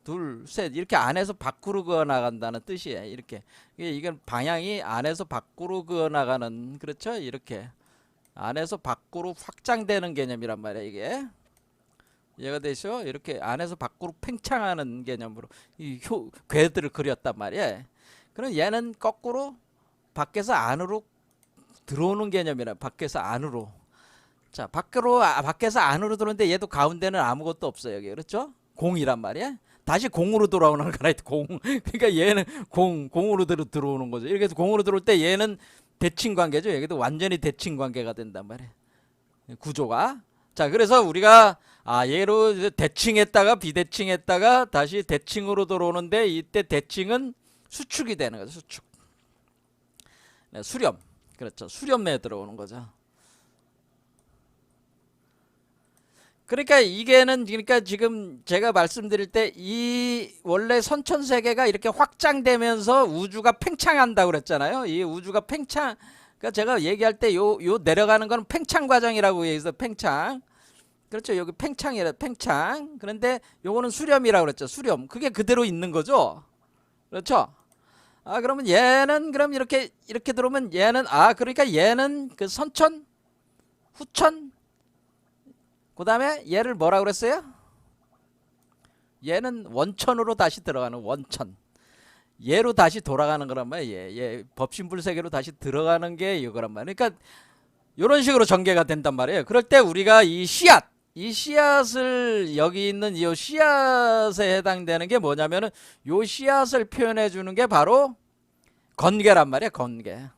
둘 셋 이렇게 안에서 밖으로 그어 나간다는 뜻이에요. 이렇게 이건 방향이 안에서 밖으로 그어 나가는, 그렇죠? 이렇게 안에서 밖으로 확장되는 개념이란 말이야. 이게 이해가 되시죠? 이렇게 안에서 밖으로 팽창하는 개념으로 이 궤들을 그렸단 말이에요. 그럼 얘는 거꾸로 밖에서 안으로 들어오는 개념이라. 밖에서 안으로. 자, 밖에서 안으로 들어오는데 얘도 가운데는 아무것도 없어요. 여기, 그렇죠? 공이란 말이야. 다시 공으로 돌아오는 거라. 공. 그러니까 얘는 공으로 들어오는 거죠. 이렇게 해서 공으로 들어올 때 얘는 대칭 관계죠. 여기도 완전히 대칭 관계가 된단 말이에요. 구조가. 자, 그래서 우리가 얘로 대칭했다가 비대칭했다가 다시 대칭으로 들어오는데 이때 대칭은 수축이 되는 거죠. 수축. 네, 수렴. 그렇죠. 수렴에 들어오는 거죠. 그러니까 지금 제가 말씀드릴 때 이 원래 선천세계가 이렇게 확장되면서 우주가 팽창한다고 그랬잖아요. 이 우주가 그러니까 제가 얘기할 때 요 내려가는 건 팽창 과정이라고 얘기해서 팽창. 그렇죠. 여기 팽창이라 팽창. 그런데 요거는 수렴이라고 그랬죠. 수렴. 그게 그대로 있는 거죠. 그렇죠. 그러면 얘는 그럼 이렇게 들어오면 얘는 그러니까 얘는 그 선천, 후천, 그다음에 얘를 뭐라 그랬어요? 얘는 원천으로 다시 들어가는 원천. 얘로 다시 돌아가는 거란 말이에요. 얘 법신불 세계로 다시 들어가는 게 이거란 말이에요. 그러니까 이런 식으로 전개가 된단 말이에요. 그럴 때 우리가 이 씨앗을 여기 있는 이 씨앗에 해당되는 게 뭐냐면은 요 씨앗을 표현해 주는 게 바로 건계란 말이에요. 건계.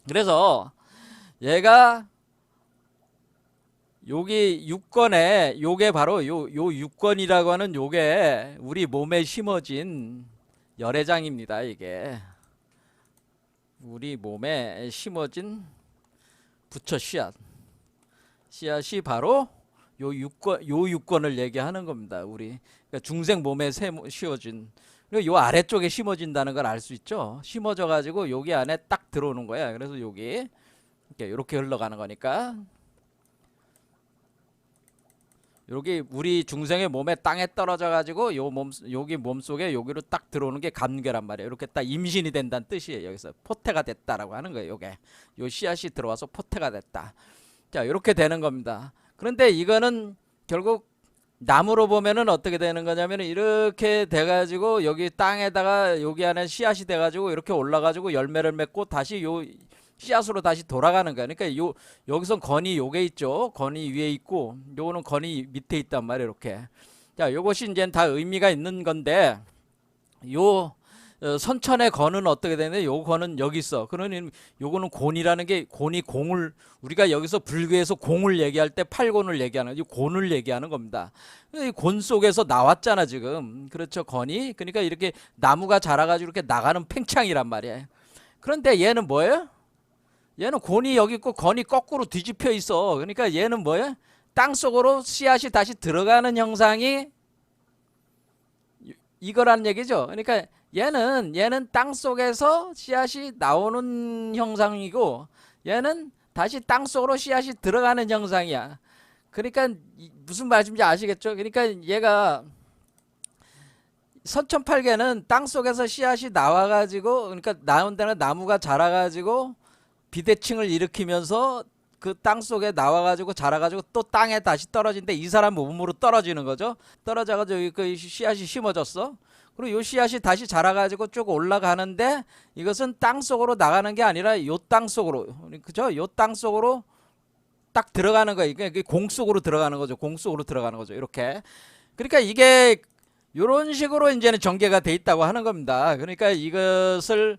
그래서 얘가 여기 육권에 요게 바로 요 육권이라고 하는 요게 우리 몸에 심어진 열애장입니다. 이게 우리 몸에 심어진 부처 씨앗이 바로 요 육권을 얘기하는 겁니다. 우리 그러니까 중생 몸에 심어진, 그리고 요 아래쪽에 심어진다는 걸 알 수 있죠. 심어져 가지고 여기 안에 딱 들어오는 거야. 그래서 여기 이렇게 흘러가는 거니까. 여기 우리 중생의 몸에 땅에 떨어져 가지고 여기 몸속에 여기로 딱 들어오는 게 감계란 말이에요. 이렇게 딱 임신이 된다는 뜻이에요. 여기서 포태가 됐다라고 하는 거예요. 요 씨앗이 들어와서 포태가 됐다. 자, 이렇게 되는 겁니다. 그런데 이거는 결국 나무로 보면은 어떻게 되는 거냐면 이렇게 돼 가지고 여기 땅에다가 여기 안에 씨앗이 돼 가지고 이렇게 올라 가지고 열매를 맺고 다시 요 씨앗으로 다시 돌아가는 거야. 그러니까 여기선 건이 요게 있죠. 건이 위에 있고 요거는 건이 밑에 있단 말이에요. 이렇게. 자, 요것이 이제 다 의미가 있는 건데 요 선천의 건은 어떻게 되는데 요 건은 여기 있어. 그러니 요거는 곤이라는 게 공을 우리가 여기서 불교에서 공을 얘기할 때 팔곤을 얘기하는 이 곤을 얘기하는 겁니다. 이 곤 속에서 나왔잖아 지금. 그렇죠. 건이. 그러니까 이렇게 나무가 자라가지고 이렇게 나가는 팽창이란 말이에요. 그런데 얘는 뭐예요? 얘는 곤이 여기 있고 건이 거꾸로 뒤집혀 있어. 그러니까 얘는 뭐야? 땅 속으로 씨앗이 다시 들어가는 형상이 이거란 얘기죠. 그러니까 얘는 땅 속에서 씨앗이 나오는 형상이고 얘는 다시 땅 속으로 씨앗이 들어가는 형상이야. 그러니까 무슨 말인지 아시겠죠? 그러니까 얘가 선천팔계는 땅 속에서 씨앗이 나와가지고 그러니까 나온 데는 나무가 자라가지고 비대칭을 일으키면서 그 땅 속에 나와가지고 자라가지고 또 땅에 다시 떨어진데 이 사람 몸으로 떨어지는 거죠. 떨어져가지고 그 씨앗이 심어졌어. 그리고 요 씨앗이 다시 자라가지고 쭉 올라가는데 이것은 땅 속으로 나가는 게 아니라 요 땅 속으로, 그죠? 요 땅 속으로 딱 들어가는 거예요. 이게 공 속으로 들어가는 거죠. 공 속으로 들어가는 거죠. 이렇게. 그러니까 이게 이런 식으로 이제는 전개가 돼 있다고 하는 겁니다. 그러니까 이것을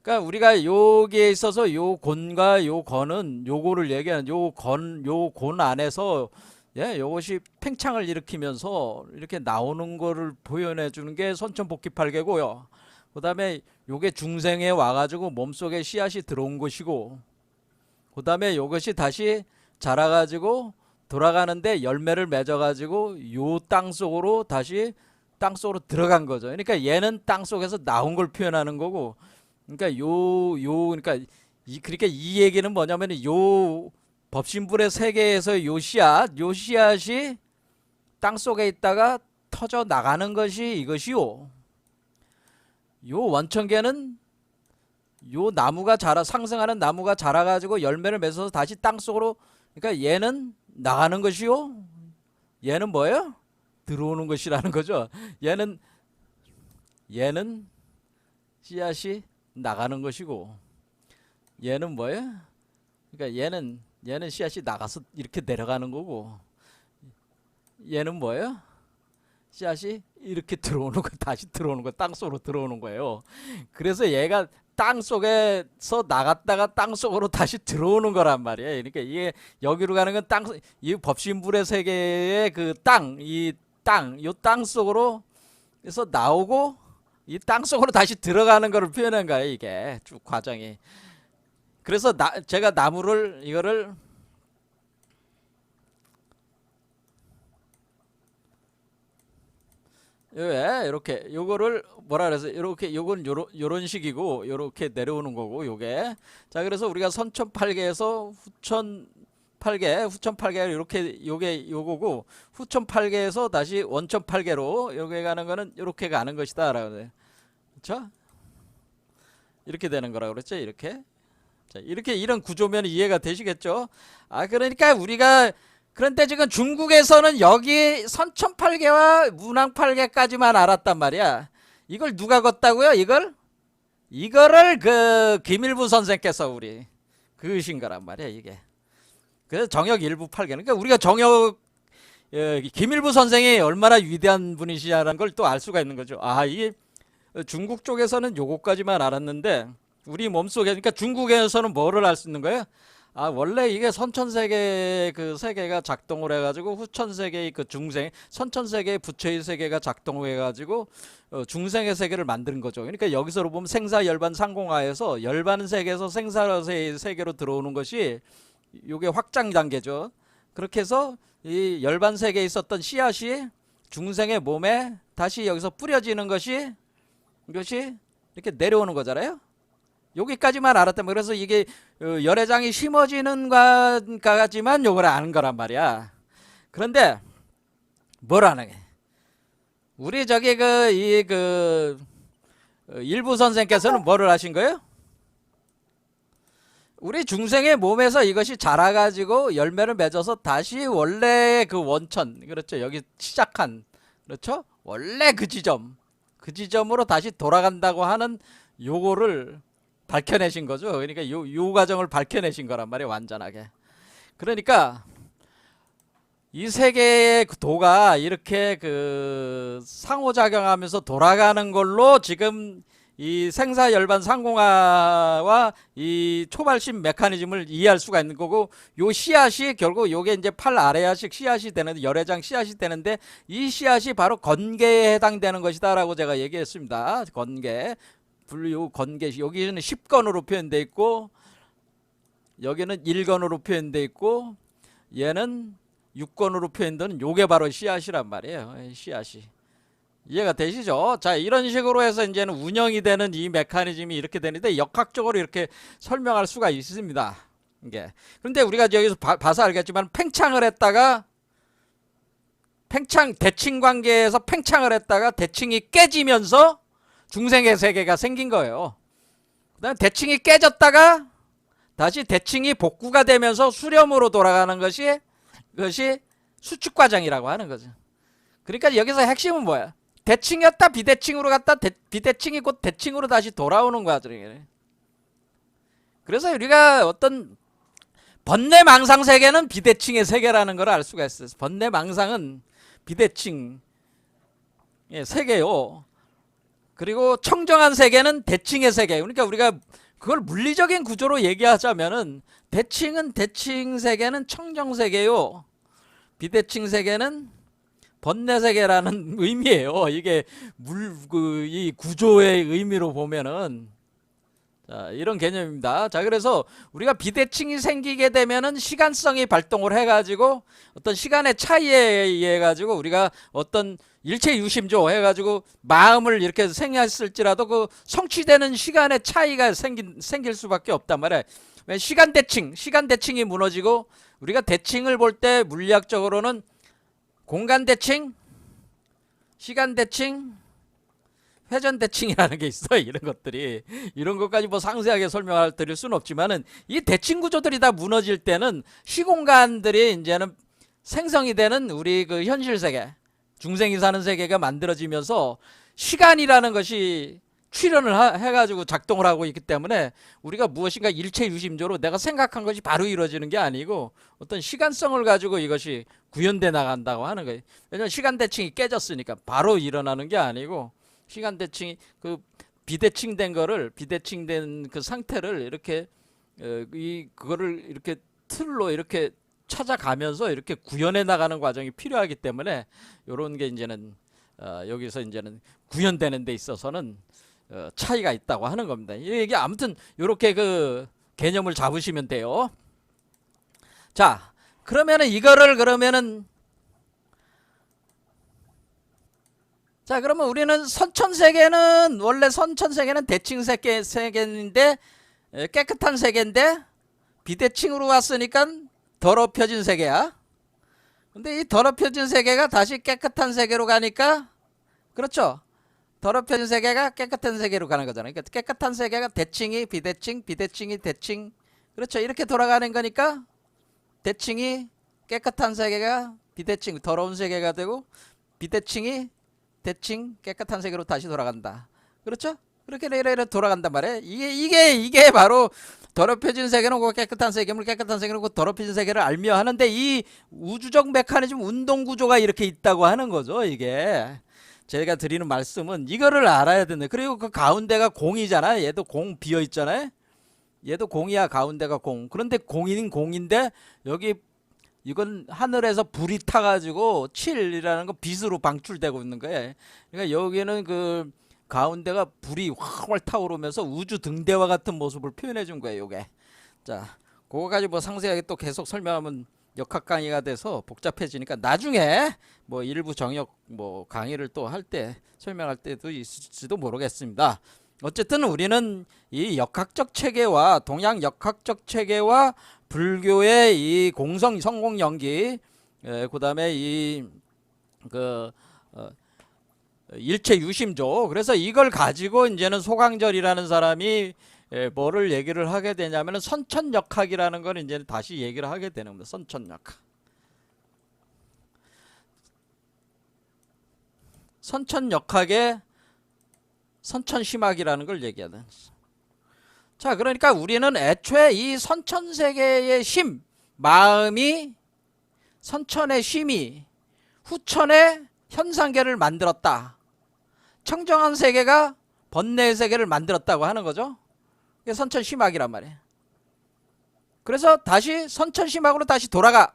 그러니까 우리가 여기에 있어서 요 곤과 요 건은 요거를 얘기하는 요 곤 안에서 예, 요것이 팽창을 일으키면서 이렇게 나오는 거를 보여내 주는 게 선천복귀팔계고요. 그다음에 요게 중생에 와가지고 몸속에 씨앗이 들어온 것이고, 그다음에 요것이 다시 자라가지고 돌아가는데 열매를 맺어가지고 요 땅 속으로 다시 땅 속으로 들어간 거죠. 그러니까 얘는 땅 속에서 나온 걸 표현하는 거고, 그러니까 그러니까 그러니까 이 얘기는 뭐냐면 요 법신불의 세계에서 요 씨앗이 땅 속에 있다가 터져 나가는 것이 이것이요. 요 원천계는 요 나무가 상승하는 나무가 자라가지고 열매를 맺어서 다시 땅 속으로, 그러니까 얘는 나가는 것이요. 얘는 뭐예요? 들어오는 것이라는 거죠. 얘는 씨앗이 나가는 것이고, 얘는 뭐예요? 그러니까 얘는 씨앗이 나가서 이렇게 내려가는 거고, 얘는 뭐예요? 씨앗이 이렇게 들어오는 거, 다시 들어오는 거, 땅 속으로 들어오는 거예요. 그래서 얘가 땅 속에서 나갔다가 땅 속으로 다시 들어오는 거란 말이에요. 그러니까 이게 여기로 가는 건 이 법신불의 세계의 그 요 땅 속으로 해서 나오고 이 땅 속으로 다시 들어가는 거를 표현한 거예요. 이게 쭉 과정이. 그래서 제가 나무를 이거를 왜 이렇게 요거를 뭐라 그래서 이렇게 요건 요런 식이고 요렇게 내려오는 거고 요게. 자, 그래서 우리가 선천팔계에서 후천팔계 이렇게 요게 요거고, 후천팔계에서 다시 원천팔계로 요게 가는 거는 이렇게 가는 것이다라고 해요. 그렇죠? 이렇게 되는 거라고 그랬죠. 이렇게. 자, 이렇게 이런 구조면 이해가 되시겠죠? 그러니까 우리가 그런데 지금 중국에서는 여기 선천팔계와 문왕팔계까지만 알았단 말이야. 이걸 누가 걷다고요? 이거를 그 김일부 선생께서 우리 그으신 거란 말이야, 이게. 그래서 정역 일부 팔계는, 그러니까 우리가 김일부 선생이 얼마나 위대한 분이시냐라는 걸 또 알 수가 있는 거죠. 이게 중국 쪽에서는 요거까지만 알았는데 우리 몸속에, 그러니까 중국에서는 뭐를 알 수 있는 거예요? 원래 이게 선천세계 그 세계가 작동을 해가지고 후천세계의 그 선천세계의 부처의 세계가 작동을 해가지고 중생의 세계를 만드는 거죠. 그러니까 여기서 보면 생사열반 상공하에서 열반 세계에서 생사의 세계로 들어오는 것이 요게 확장 단계죠. 그렇게 해서 이 열반 세계에 있었던 씨앗이 중생의 몸에 다시 여기서 뿌려지는 것이 이것이 이렇게 내려오는 거잖아요. 여기까지만 알았다면, 그래서 이게 열애장이 심어지는 것까지만 요걸 아는 거란 말이야. 그런데 뭘 아는 게, 우리 저기 일부 선생께서는 뭐를 하신 거예요? 우리 중생의 몸에서 이것이 자라가지고 열매를 맺어서 다시 원래 그 원천, 그렇죠, 여기 시작한, 그렇죠, 원래 그 지점으로 다시 돌아간다고 하는 요거를 밝혀내신 거죠. 그러니까 요 과정을 밝혀내신 거란 말이에요, 완전하게. 그러니까 이 세계의 도가 이렇게 그 상호작용하면서 돌아가는 걸로 지금 이 생사열반 상공하와 이 초발심 메커니즘을 이해할 수가 있는 거고, 요 씨앗이 결국 요게 이제 팔 아래야식 씨앗이 되는데, 열애장 씨앗이 되는데, 이 씨앗이 바로 건계에 해당되는 것이다라고 제가 얘기했습니다. 건계. 건계, 여기는 10건으로 표현되어 있고 여기는 1건으로 표현되어 있고 얘는 6건으로 표현되는 요게 바로 씨앗이란 말이에요. 씨앗이. 이해가 되시죠? 자, 이런 식으로 해서 이제는 운영이 되는 이 메커니즘이 이렇게 되는데 역학적으로 이렇게 설명할 수가 있습니다. 이게. 그런데 우리가 여기서 봐서 알겠지만 대칭 관계에서 팽창을 했다가 대칭이 깨지면서 중생의 세계가 생긴 거예요. 그다음 대칭이 깨졌다가 다시 대칭이 복구가 되면서 수렴으로 돌아가는 그것이 수축 과정이라고 하는 거죠. 그러니까 여기서 핵심은 뭐야? 대칭이었다 비대칭으로 갔다 비대칭이 곧 대칭으로 다시 돌아오는 과정이에요. 그래서 우리가 어떤 번뇌망상 세계는 비대칭의 세계라는 걸 알 수가 있어요. 번뇌망상은 비대칭, 예, 세계요. 그리고 청정한 세계는 대칭의 세계. 그러니까 우리가 그걸 물리적인 구조로 얘기하자면은 대칭은 대칭 세계는 청정 세계요. 비대칭 세계는 번뇌 세계라는 의미예요. 이게 이 구조의 의미로 보면은 자, 이런 개념입니다. 자, 그래서 우리가 비대칭이 생기게 되면은 시간성이 발동을 해가지고 어떤 시간의 차이에 의해 가지고 우리가 어떤 일체 유심조 해가지고 마음을 이렇게 생겼을지라도 그 성취되는 시간의 차이가 생길 수밖에 없단 말이에요. 시간 대칭이 무너지고 우리가 대칭을 볼 때 물리학적으로는 공간 대칭, 시간 대칭, 회전 대칭이라는 게 있어요. 이런 것들이 이런 것까지 뭐 상세하게 설명할 드릴 수는 없지만은 이 대칭 구조들이 다 무너질 때는 시공간들이 이제는 생성이 되는 우리 그 현실 세계, 중생이 사는 세계가 만들어지면서 시간이라는 것이 출현을 해가지고 작동을 하고 있기 때문에 우리가 무엇인가 일체 유심조로 내가 생각한 것이 바로 이루어지는 게 아니고 어떤 시간성을 가지고 이것이 구현돼 나간다고 하는 거예요. 왜냐하면 시간 대칭이 깨졌으니까 바로 일어나는 게 아니고 시간 대칭이 그 비대칭된 그 상태를 이렇게 그거를 이렇게 틀로 이렇게 찾아가면서 이렇게 구현해 나가는 과정이 필요하기 때문에 이런 게 이제는 여기서 이제는 구현되는 데 있어서는 차이가 있다고 하는 겁니다. 이게 아무튼 이렇게 그 개념을 잡으시면 돼요. 자, 그러면은 이거를 자, 그러면 우리는 선천세계는 원래 선천세계는 대칭 세계인데 깨끗한 세계인데 비대칭으로 왔으니까 더럽혀진 세계야. 근데 이 더럽혀진 세계가 다시 깨끗한 세계로 가니까 그렇죠. 더럽혀진 세계가 깨끗한 세계로 가는 거잖아요. 그러니까 깨끗한 세계가 대칭이 비대칭, 비대칭이 대칭. 그렇죠. 이렇게 돌아가는 거니까 대칭이 깨끗한 세계가 비대칭, 더러운 세계가 되고 비대칭이 대칭, 깨끗한 세계로 다시 돌아간다. 그렇죠? 그렇게 이래 돌아간단 말이에요. 이게 바로 더럽혀진 세계는 그 깨끗한 세계물, 깨끗한 세계는 그 더럽혀진 세계를 알며 하는데 이 우주적 메커니즘 운동 구조가 이렇게 있다고 하는 거죠. 이게 제가 드리는 말씀은 이거를 알아야 되는데 그리고 그 가운데가 공이잖아. 얘도 공 비어 있잖아요. 얘도 공이야. 가운데가 공. 그런데 공인 공인데 여기 이건 하늘에서 불이 타가지고 7이라는 거 빛으로 방출되고 있는 거예요. 그러니까 여기는 그 가운데가 불이 활활 타오르면서 우주 등대와 같은 모습을 표현해 준 거예요. 요게. 자, 그거 가지고 뭐 상세하게 또 계속 설명하면 역학 강의가 돼서 복잡해지니까 나중에 뭐 일부 정역 뭐 강의를 또 할 때 설명할 때도 있을지도 모르겠습니다. 어쨌든 우리는 이 역학적 체계와 동양 역학적 체계와 불교의 이 공성 성공 연기, 그다음에 이 그 일체 유심조. 그래서 이걸 가지고 이제는 소강절이라는 사람이 뭐를 얘기를 하게 되냐면은 선천역학이라는 걸 이제 다시 얘기를 하게 되는 겁니다. 선천역학. 선천역학의 선천심학이라는 걸 얘기하는. 자, 그러니까 우리는 애초에 이 선천세계의 심, 마음이 선천의 심이 후천의 현상계를 만들었다. 청정한 세계가 번뇌의 세계를 만들었다고 하는 거죠. 이게 선천심학이란 말이에요. 그래서 다시 선천심학으로 다시 돌아가.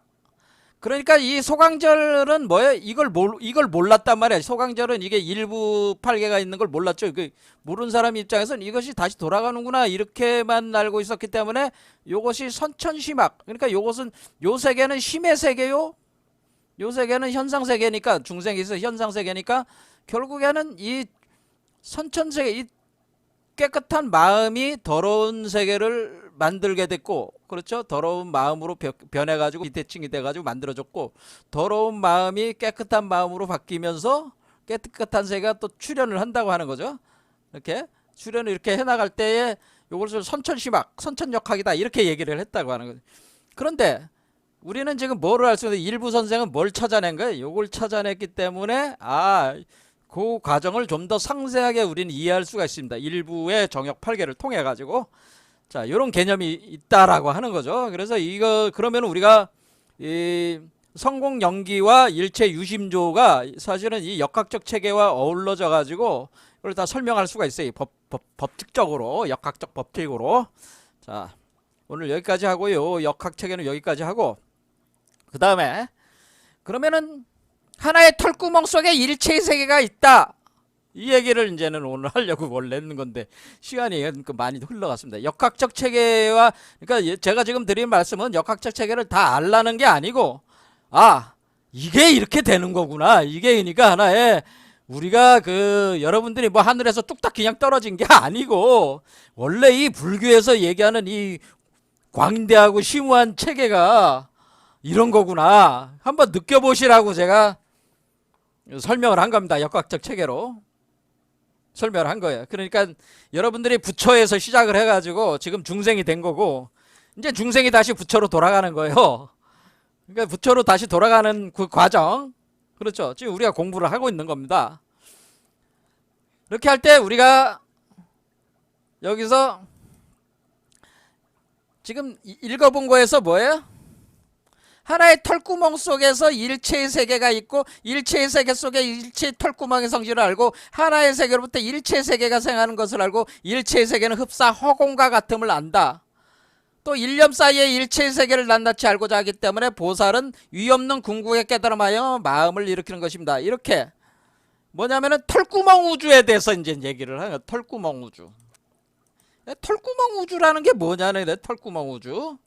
그러니까 이 소강절은 뭐예요? 이걸 몰랐단 말이에요. 소강절은 이게 일부 팔계가 있는 걸 몰랐죠. 그 모르는 사람 입장에서는 이것이 다시 돌아가는구나 이렇게만 알고 있었기 때문에 이것이 선천심학. 그러니까 이것은 요 세계는 심의 세계요. 요 세계는 현상 세계니까 중생에서 현상 세계니까 결국에는 이 선천세계 이 깨끗한 마음이 더러운 세계를 만들게 됐고, 그렇죠? 더러운 마음으로 변해가지고 비대칭이 돼가지고 만들어졌고, 더러운 마음이 깨끗한 마음으로 바뀌면서 깨끗한 세계가 또 출현을 한다고 하는 거죠. 이렇게 출현을 이렇게 해나갈 때에 이것을 선천심학, 선천역학이다 이렇게 얘기를 했다고 하는 거죠. 그런데 우리는 지금 뭐를 할 수 있는데 일부 선생은 뭘 찾아낸 거예요? 이걸 찾아냈기 때문에 그 과정을 좀 더 상세하게 우리는 이해할 수가 있습니다. 일부의 정역 8개를 통해 가지고 자, 이런 개념이 있다라고 하는 거죠. 그래서 이거 그러면 우리가 이 성공 연기와 일체 유심조가 사실은 이 역학적 체계와 어우러져 가지고 이걸 다 설명할 수가 있어요. 법칙적으로, 역학적 법칙으로. 자, 오늘 여기까지 하고요. 역학 체계는 여기까지 하고, 그 다음에 그러면은 하나의 털구멍 속에 일체의 세계가 있다. 이 얘기를 이제는 오늘 하려고 원래 했는 건데 시간이 많이 흘러갔습니다. 역학적 체계와, 그러니까 제가 지금 드린 말씀은 역학적 체계를 다 알라는 게 아니고, 아, 이게 이렇게 되는 거구나. 이게 그러니까 하나의, 우리가 여러분들이 뭐 하늘에서 뚝딱 그냥 떨어진 게 아니고, 원래 이 불교에서 얘기하는 이 광대하고 심오한 체계가 이런 거구나. 한번 느껴보시라고 제가 설명을 한 겁니다. 역학적 체계로 설명을 한 거예요. 그러니까 여러분들이 부처에서 시작을 해가지고 지금 중생이 된 거고, 이제 중생이 다시 부처로 돌아가는 거예요. 그러니까 부처로 다시 돌아가는 그 과정, 그렇죠. 지금 우리가 공부를 하고 있는 겁니다. 이렇게 할 때 우리가 여기서 지금 읽어본 거에서 뭐예요? 하나의 털구멍 속에서 일체의 세계가 있고, 일체의 세계 속에 일체의 털구멍의 성질을 알고, 하나의 세계로부터 일체의 세계가 생하는 것을 알고, 일체의 세계는 흡사 허공과 같음을 안다. 또 일념 사이에 일체의 세계를 낱낱이 알고자 하기 때문에 보살은 위없는 궁극에 깨달음하여 마음을 일으키는 것입니다. 이렇게 뭐냐면은 털구멍 우주에 대해서 이제 얘기를 하는 거예요. 털구멍 우주. 털구멍 우주라는 게 뭐냐는 거예요. 털구멍 우주.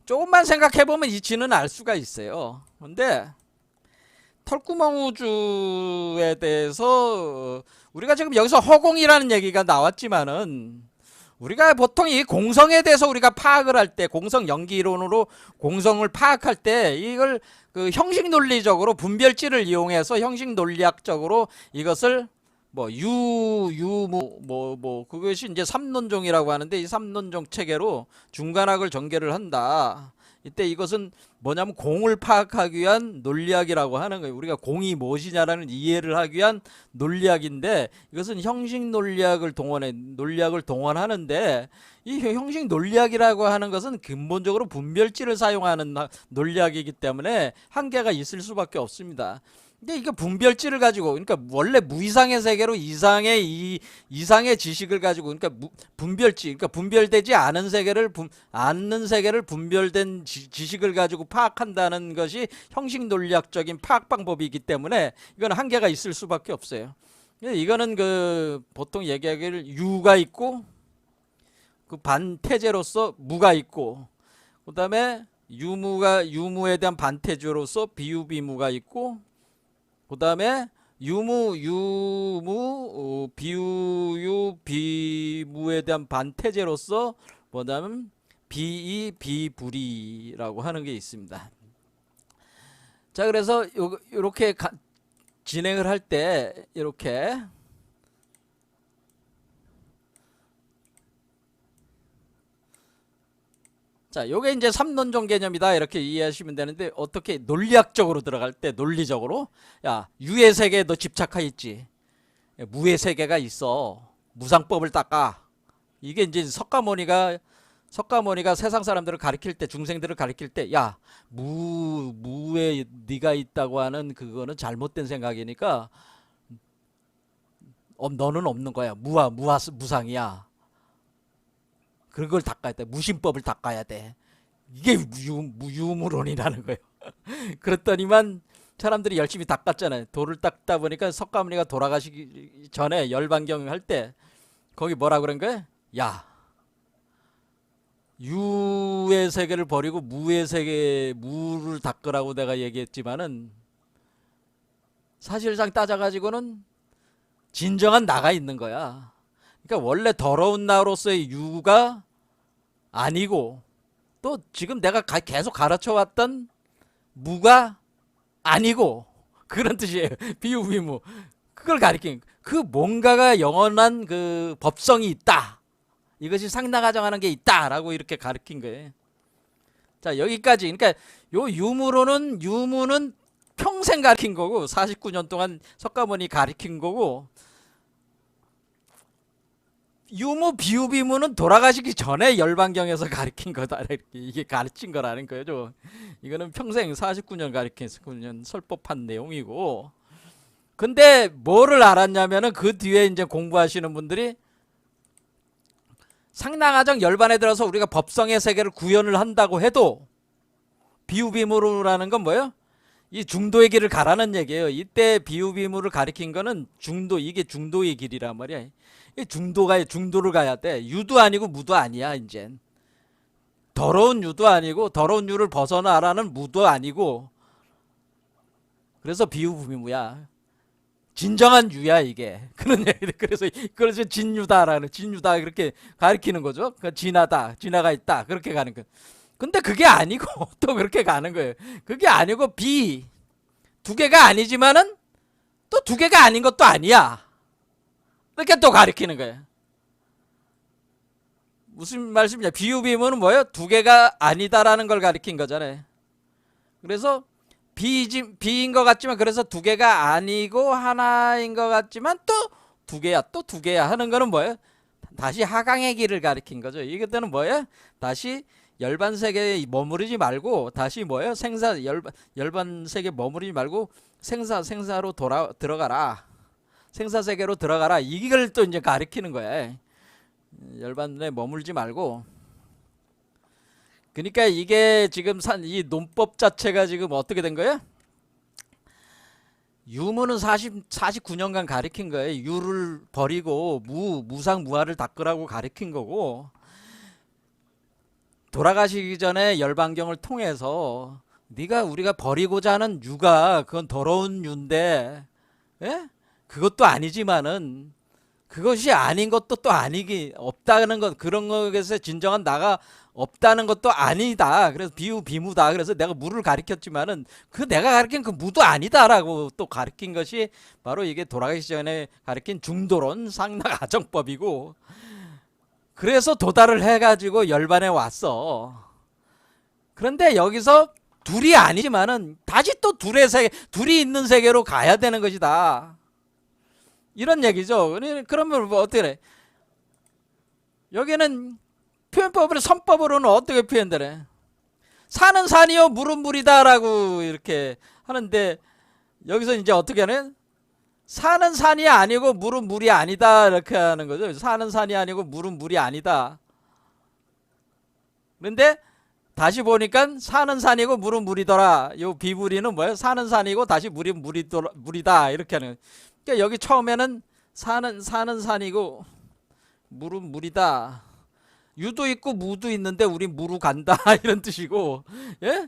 조금만 생각해보면 이치는 알 수가 있어요. 근데 털구멍 우주에 대해서 우리가 지금 여기서 허공이라는 얘기가 나왔지만은, 우리가 보통 이 공성에 대해서 우리가 파악을 할 때, 공성 연기론으로 공성을 파악할 때 이걸 형식 논리적으로 분별지를 이용해서 형식 논리학적으로 이것을 그것이 이제 삼론종이라고 하는데, 이 삼론종 체계로 중간학을 전개를 한다. 이때 이것은 뭐냐면 공을 파악하기 위한 논리학이라고 하는 거예요. 우리가 공이 무엇이냐라는 이해를 하기 위한 논리학인데, 이것은 형식 논리학을 동원하는데, 이 형식 논리학이라고 하는 것은 근본적으로 분별지를 사용하는 논리학이기 때문에 한계가 있을 수밖에 없습니다. 근데 이거 분별지를 가지고, 그러니까 원래 무이상의 세계로 이상의 지식을 가지고, 그러니까 분별지, 그러니까 분별되지 않은 세계를 분별된 지식을 가지고 파악한다는 것이 형식 논리학적인 파악 방법이기 때문에 이건 한계가 있을 수밖에 없어요. 이거는 보통 얘기하기를 유가 있고, 반태제로서 무가 있고, 그다음에 유무에 대한 반태제로서 비유비무가 있고, 그 다음에 비유유, 비무에 대한 반태제로서 뭐냐면 비이, 비불이라고 하는 게 있습니다. 자, 그래서 이렇게 진행을 할 때 이렇게 자, 요게 이제 삼론종 개념이다 이렇게 이해하시면 되는데, 어떻게 논리학적으로 들어갈 때 논리적으로, 야, 유의 세계에 너 집착해 있지, 무의 세계가 있어, 무상법을 닦아. 이게 이제 석가모니가 세상 사람들을 가리킬 때, 중생들을 가리킬 때, 야, 무에 네가 있다고 하는 그거는 잘못된 생각이니까 너는 없는 거야. 무상이야. 그걸 닦아야 돼. 무심법을 닦아야 돼. 이게 유무론이라는 거예요. 그랬더니만 사람들이 열심히 닦았잖아요. 돌을 닦다 보니까 석가모니가 돌아가시기 전에 열반경 할 때 거기 뭐라 그런 거예요? 야, 유의 세계를 버리고 무의 세계, 무를 닦으라고 내가 얘기했지만은, 사실상 따져가지고는 진정한 나가 있는 거야. 그러니까 원래 더러운 나로서의 유가 아니고, 또 지금 내가 계속 가르쳐 왔던 무가 아니고, 그런 뜻이에요. 비유비무. 그걸 가리킨, 뭔가가 영원한 법성이 있다, 이것이 상나가정하는 게 있다라고 이렇게 가르친 거예요. 자, 여기까지. 그러니까 요 유무는 평생 가르친 거고, 49년 동안 석가모니 가르친 거고, 유무 비유비무는 돌아가시기 전에 열반경에서 가르친 거다. 이게 가르친 거라는 거죠. 이거는 평생 49년 가르친 49년 설법한 내용이고. 근데 뭐를 알았냐면은 그 뒤에 이제 공부하시는 분들이 상당하정 열반에 들어서 우리가 법성의 세계를 구현을 한다고 해도 비유비무라는 건 뭐예요? 이 중도의 길을 가라는 얘기예요. 이때 비유비무를 가리킨 거는 중도, 이게 중도의 길이란 말이야. 이 중도를 가야 돼. 유도 아니고 무도 아니야, 이젠. 더러운 유도 아니고, 더러운 유를 벗어나라는 무도 아니고. 그래서 비유비무야. 진정한 유야, 이게. 그런 얘기. 그래서 진유다라는, 진유다 그렇게 가리키는 거죠. 그러니까 진하다, 진화가 있다. 그렇게 가는 거. 근데 그게 아니고 또 그렇게 가는 거예요. 그게 아니고 두 개가 아니지만은 또 두 개가 아닌 것도 아니야. 이렇게 또 가리키는 거예요. 무슨 말씀이냐? 비유비무는 뭐예요? 두 개가 아니다라는 걸 가리킨 거잖아요. 그래서 비인 것 같지만 그래서 두 개가 아니고 하나인 것 같지만 또 두 개야, 또 두 개야 하는 거는 뭐예요? 다시 하강의 길을 가리킨 거죠. 이것들은 뭐예요? 다시 열반 세계에 머무르지 말고 다시 뭐예요? 열반 세계에 머무르지 말고 생사로 들어가라. 생사 세계로 들어가라. 이걸 또 이제 가리키는 거야. 열반에 머물지 말고. 그러니까 이게 지금 이 논법 자체가 지금 어떻게 된 거예요? 유무는 49년간 가리킨 거예요. 유를 버리고 무상무화를 닦으라고 가리킨 거고, 돌아가시기 전에 열반경을 통해서 우리가 버리고자 하는 유가 그건 더러운 유인데, 예? 그것도 아니지만은 그것이 아닌 것도 또 아니기 없다는 것, 그런 것에서 진정한 나가 없다는 것도 아니다. 그래서 비무다. 그래서 내가 무를 가리켰지만은 그 내가 가리킨 그 무도 아니다라고 또 가리킨 것이 바로 이게 돌아가시기 전에 가리킨 중도론 상락아정법이고, 그래서 도달을 해가지고 열반에 왔어. 그런데 여기서 둘이 아니지만은 다시 또 둘이 있는 세계로 가야 되는 것이다. 이런 얘기죠. 그러면 뭐 어떻게 해? 여기는 표현법으로, 선법으로는 어떻게 표현되래? 산은 산이요, 물은 물이다라고 이렇게 하는데, 여기서 이제 어떻게 하네? 산은 산이 아니고 물은 물이 아니다 이렇게 하는 거죠. 산은 산이 아니고 물은 물이 아니다. 그런데 다시 보니까 산은 산이고 물은 물이더라. 요 비불이는 뭐예요? 산은 산이고 다시 물이다 이렇게 하는. 그러니까 여기 처음에는 산은 산이고 물은 물이다. 유도 있고 무도 있는데 우리 무로 간다 이런 뜻이고, 예?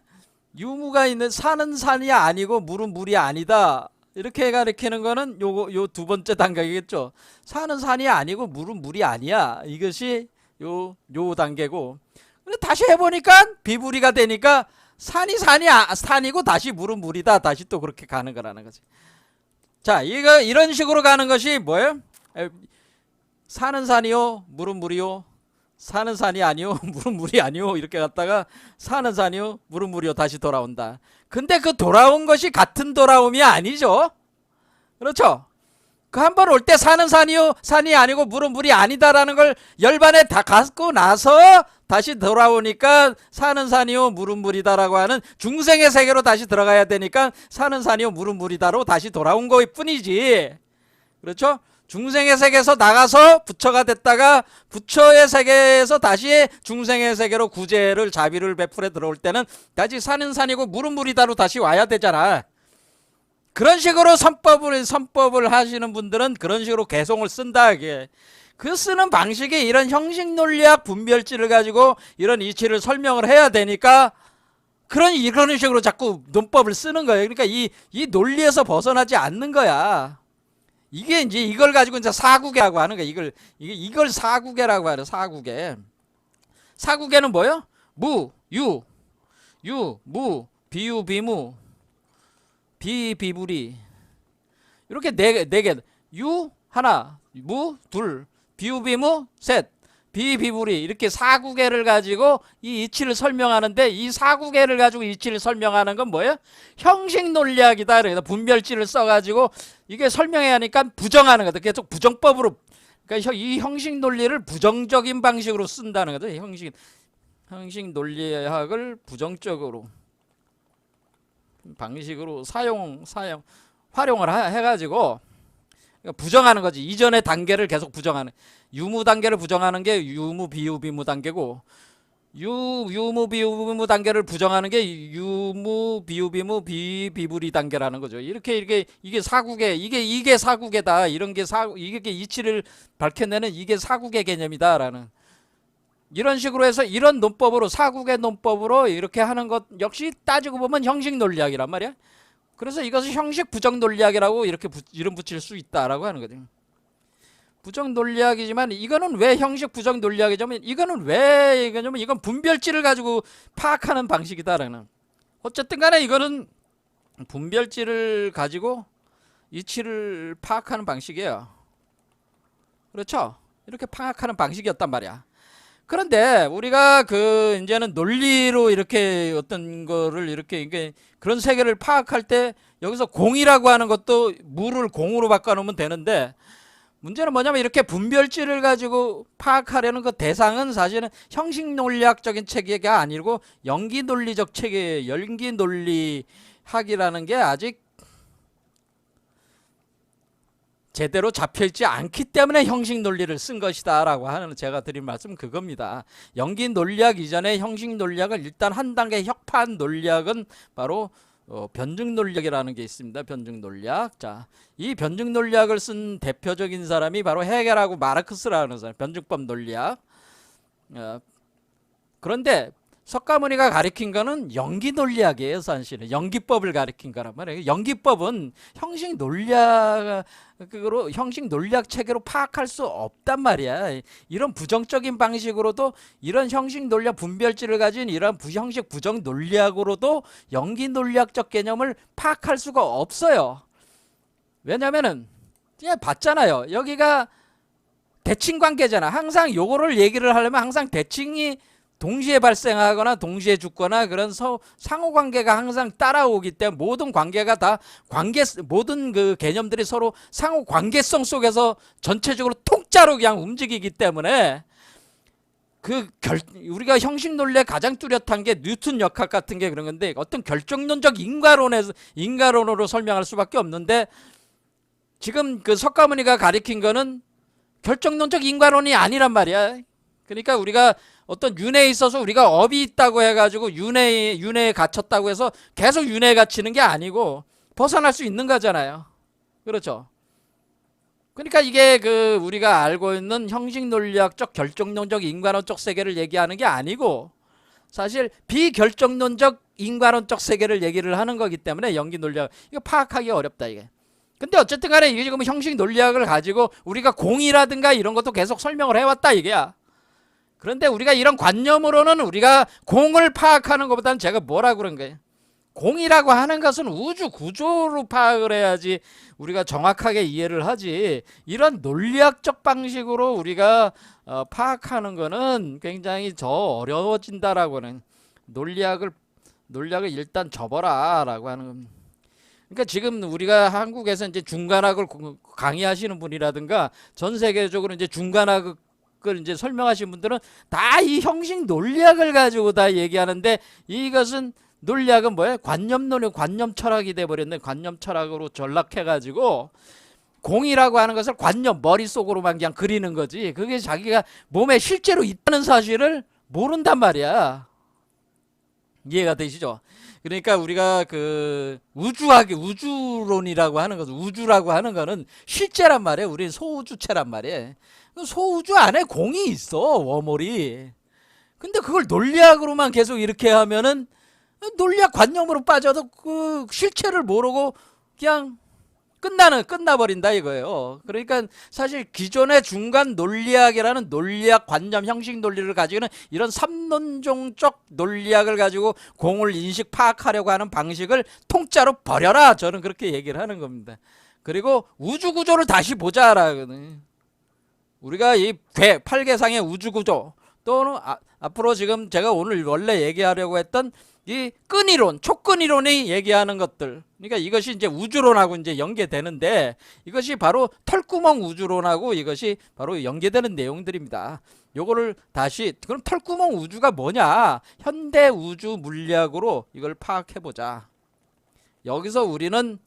유무가 있는 산은 산이 아니고 물은 물이 아니다. 이렇게 가리키는 거는 요 두 번째 단계겠죠. 산은 산이 아니고 물은 물이 아니야. 이것이 요 단계고. 근데 다시 해보니까 비불이가 되니까 산이고 다시 물은 물이다. 다시 또 그렇게 가는 거라는 거지. 자, 이런 식으로 가는 것이 뭐예요? 산은 산이요, 물은 물이요. 산은 산이 아니요, 물은 물이 아니요. 이렇게 갔다가 산은 산이요, 물은 물이요. 다시 돌아온다. 근데 그 돌아온 것이 같은 돌아옴이 아니죠. 그렇죠? 그 한 번 올 때 산은 산이요, 산이 아니고 물은 물이 아니다라는 걸 열반에 다 갖고 나서 다시 돌아오니까 산은 산이요, 물은 물이다라고 하는 중생의 세계로 다시 들어가야 되니까 산은 산이요, 물은 물이다로 다시 돌아온 거일 뿐이지. 그렇죠? 중생의 세계에서 나가서 부처가 됐다가 부처의 세계에서 다시 중생의 세계로 구제를, 자비를 베풀어 들어올 때는 다시 산은 산이고 물은 물이다로 다시 와야 되잖아. 그런 식으로 선법을 하시는 분들은 그런 식으로 개송을 쓴다. 이게 그 쓰는 방식이 이런 형식 논리학 분별지를 가지고 이런 이치를 설명을 해야 되니까 이런 식으로 자꾸 논법을 쓰는 거예요. 그러니까 이 논리에서 벗어나지 않는 거야. 이게 이제 이걸 가지고 이제 사구계라고 하는 거야. 이걸 사구계라고 하는. 사구계는 뭐예요? 무, 무, 비유, 비무, 비비불이. 이렇게 네 개. 유 하나, 무 둘, 비유, 비무 셋, 비비불이. 이렇게 사구계를 가지고 이 이치를 설명하는데, 이 사구계를 가지고 이치를 설명하는 건 뭐예요? 형식 논리학이다. 그래서 분별지를 써가지고 이게 설명해야 하니까 부정하는 거다. 계속 부정법으로 그러니까 이 형식 논리를 부정적인 방식으로 쓴다는 거죠. 형식 논리학을 부정적으로 방식으로 활용을 해가지고 부정하는 거지. 이전의 단계를 계속 부정하는, 유무 단계를 부정하는 게 유무 비유 비무 단계고, 유무 비유 비무 단계를 부정하는 게 유무 비유 비무 비비무리 단계라는 거죠. 이렇게 이게 사국의 이게 사국이다. 이런 게 이게 이치를 밝혀내는 이게 사국의 개념이다라는, 이런 식으로 해서 이런 논법으로, 사국의 논법으로 이렇게 하는 것 역시 따지고 보면 형식 논리학이란 말이야. 그래서 이것을 형식 부정 논리학이라고 이렇게 이름 붙일 수 있다라고 하는 거죠. 부정 논리학이지만 이거는 왜 형식 부정 논리학이냐면, 이건 분별지를 가지고 파악하는 방식이다라는. 어쨌든 간에 이거는 분별지를 가지고 이치를 파악하는 방식이에요. 그렇죠? 이렇게 파악하는 방식이었단 말이야. 그런데 우리가 이제는 논리로 이렇게 어떤 거를 이렇게 그런 세계를 파악할 때, 여기서 공이라고 하는 것도 무를 공으로 바꿔놓으면 되는데, 문제는 뭐냐면 이렇게 분별지를 가지고 파악하려는 그 대상은 사실은 형식 논리학적인 체계가 아니고 연기 논리적 체계, 연기 논리학이라는 게 아직 제대로 잡혀있지 않기 때문에 형식 논리를 쓴 것이다 라고 하는, 제가 드린 말씀은 그겁니다. 연기 논리학 이전에 형식 논리학을 일단 한 단계 혁파한 논리학은 바로 변증 논리학이라는 게 있습니다. 변증 논리학. 자, 이 변증 논리학을 쓴 대표적인 사람이 바로 헤겔하고 마르크스라는 사람, 변증법 논리학. 그런데 석가모니가 가리킨 거는 연기 논리학이에요. 사실은 연기법을 가리킨 거란 말이에요. 연기법은 형식 논리학으로, 형식 논리학 체계로 파악할 수 없단 말이야. 이런 부정적인 방식으로도, 이런 형식 논리학 분별지를 가진 이런 형식 부정 논리학으로도 연기 논리학적 개념을 파악할 수가 없어요. 왜냐면은 봤잖아요. 여기가 대칭 관계잖아. 항상 요거를 얘기를 하려면 항상 대칭이 동시에 발생하거나 동시에 죽거나 그런 상호 관계가 항상 따라오기 때문에, 모든 관계가 다 모든 그 개념들이 서로 상호 관계성 속에서 전체적으로 통짜로 그냥 움직이기 때문에, 우리가 형식 논리의 가장 뚜렷한 게 뉴턴 역학 같은 게 그런 건데, 어떤 결정론적 인과론으로 설명할 수밖에 없는데, 지금 석가모니가 가리킨 거는 결정론적 인과론이 아니란 말이야. 그러니까 우리가 어떤 윤회에 있어서 우리가 업이 있다고 해가지고 윤회에 갇혔다고 해서 계속 윤회에 갇히는 게 아니고 벗어날 수 있는 거잖아요. 그렇죠? 그러니까 이게 우리가 알고 있는 형식 논리학적 결정론적 인과론적 세계를 얘기하는 게 아니고, 사실 비결정론적 인과론적 세계를 얘기를 하는 거기 때문에 연기 논리학, 이거 파악하기 어렵다 이게. 근데 어쨌든 간에 이게 지금 형식 논리학을 가지고 우리가 공이라든가 이런 것도 계속 설명을 해왔다 이게야. 그런데 우리가 이런 관념으로는 우리가 공을 파악하는 것보다는, 제가 뭐라고 그런 거예요? 공이라고 하는 것은 우주 구조로 파악을 해야지 우리가 정확하게 이해를 하지, 이런 논리학적 방식으로 우리가 파악하는 거는 굉장히 어려워진다라고는, 논리학을 일단 접어라 라고 하는 겁니다. 그러니까 지금 우리가 한국에서 이제 중간학을 강의하시는 분이라든가 전 세계적으로 이제 중간학을 이제 설명하시는 분들은 다 이 형식 논리학을 가지고 다 얘기하는데, 이것은 논리학은 뭐예요? 관념론이, 관념 철학이 돼버렸네. 관념 철학으로 전락해가지고 공이라고 하는 것을 관념, 머릿속으로만 그냥 그리는 거지, 그게 자기가 몸에 실제로 있다는 사실을 모른단 말이야. 이해가 되시죠? 그러니까 우리가 우주론이라고 하는 것은, 우주라고 하는 거는 실제란 말이에요. 우리는 소우주체란 말이에요. 소우주 안에 공이 있어, 워몰이. 근데 그걸 논리학으로만 계속 이렇게 하면은, 논리학 관념으로 빠져도 그 실체를 모르고 그냥 끝나버린다 이거예요. 그러니까 사실 기존의 중간 논리학이라는 논리학 관념 형식 논리를 가지고는 이런 삼론종적 논리학을 가지고 공을 인식 파악하려고 하는 방식을 통짜로 버려라, 저는 그렇게 얘기를 하는 겁니다. 그리고 우주 구조를 다시 보자라거든요. 우리가 이 8개상의 우주 구조, 또는 앞으로 지금 제가 오늘 원래 얘기하려고 했던 이 끈이론, 촉끈이론이 얘기하는 것들. 그러니까 이것이 이제 우주론하고 이제 연계되는데 이것이 바로 털구멍 우주론하고 이것이 바로 연계되는 내용들입니다. 요거를 다시 그럼 털구멍 우주가 뭐냐? 현대 우주 물리학으로 이걸 파악해 보자. 여기서 우리는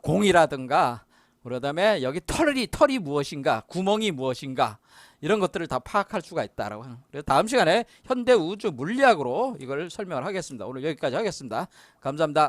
공이라든가 그다음에 여기 털이 무엇인가, 구멍이 무엇인가 이런 것들을 다 파악할 수가 있다라고 하는. 그래서 다음 시간에 현대 우주 물리학으로 이걸 설명을 하겠습니다. 오늘 여기까지 하겠습니다. 감사합니다.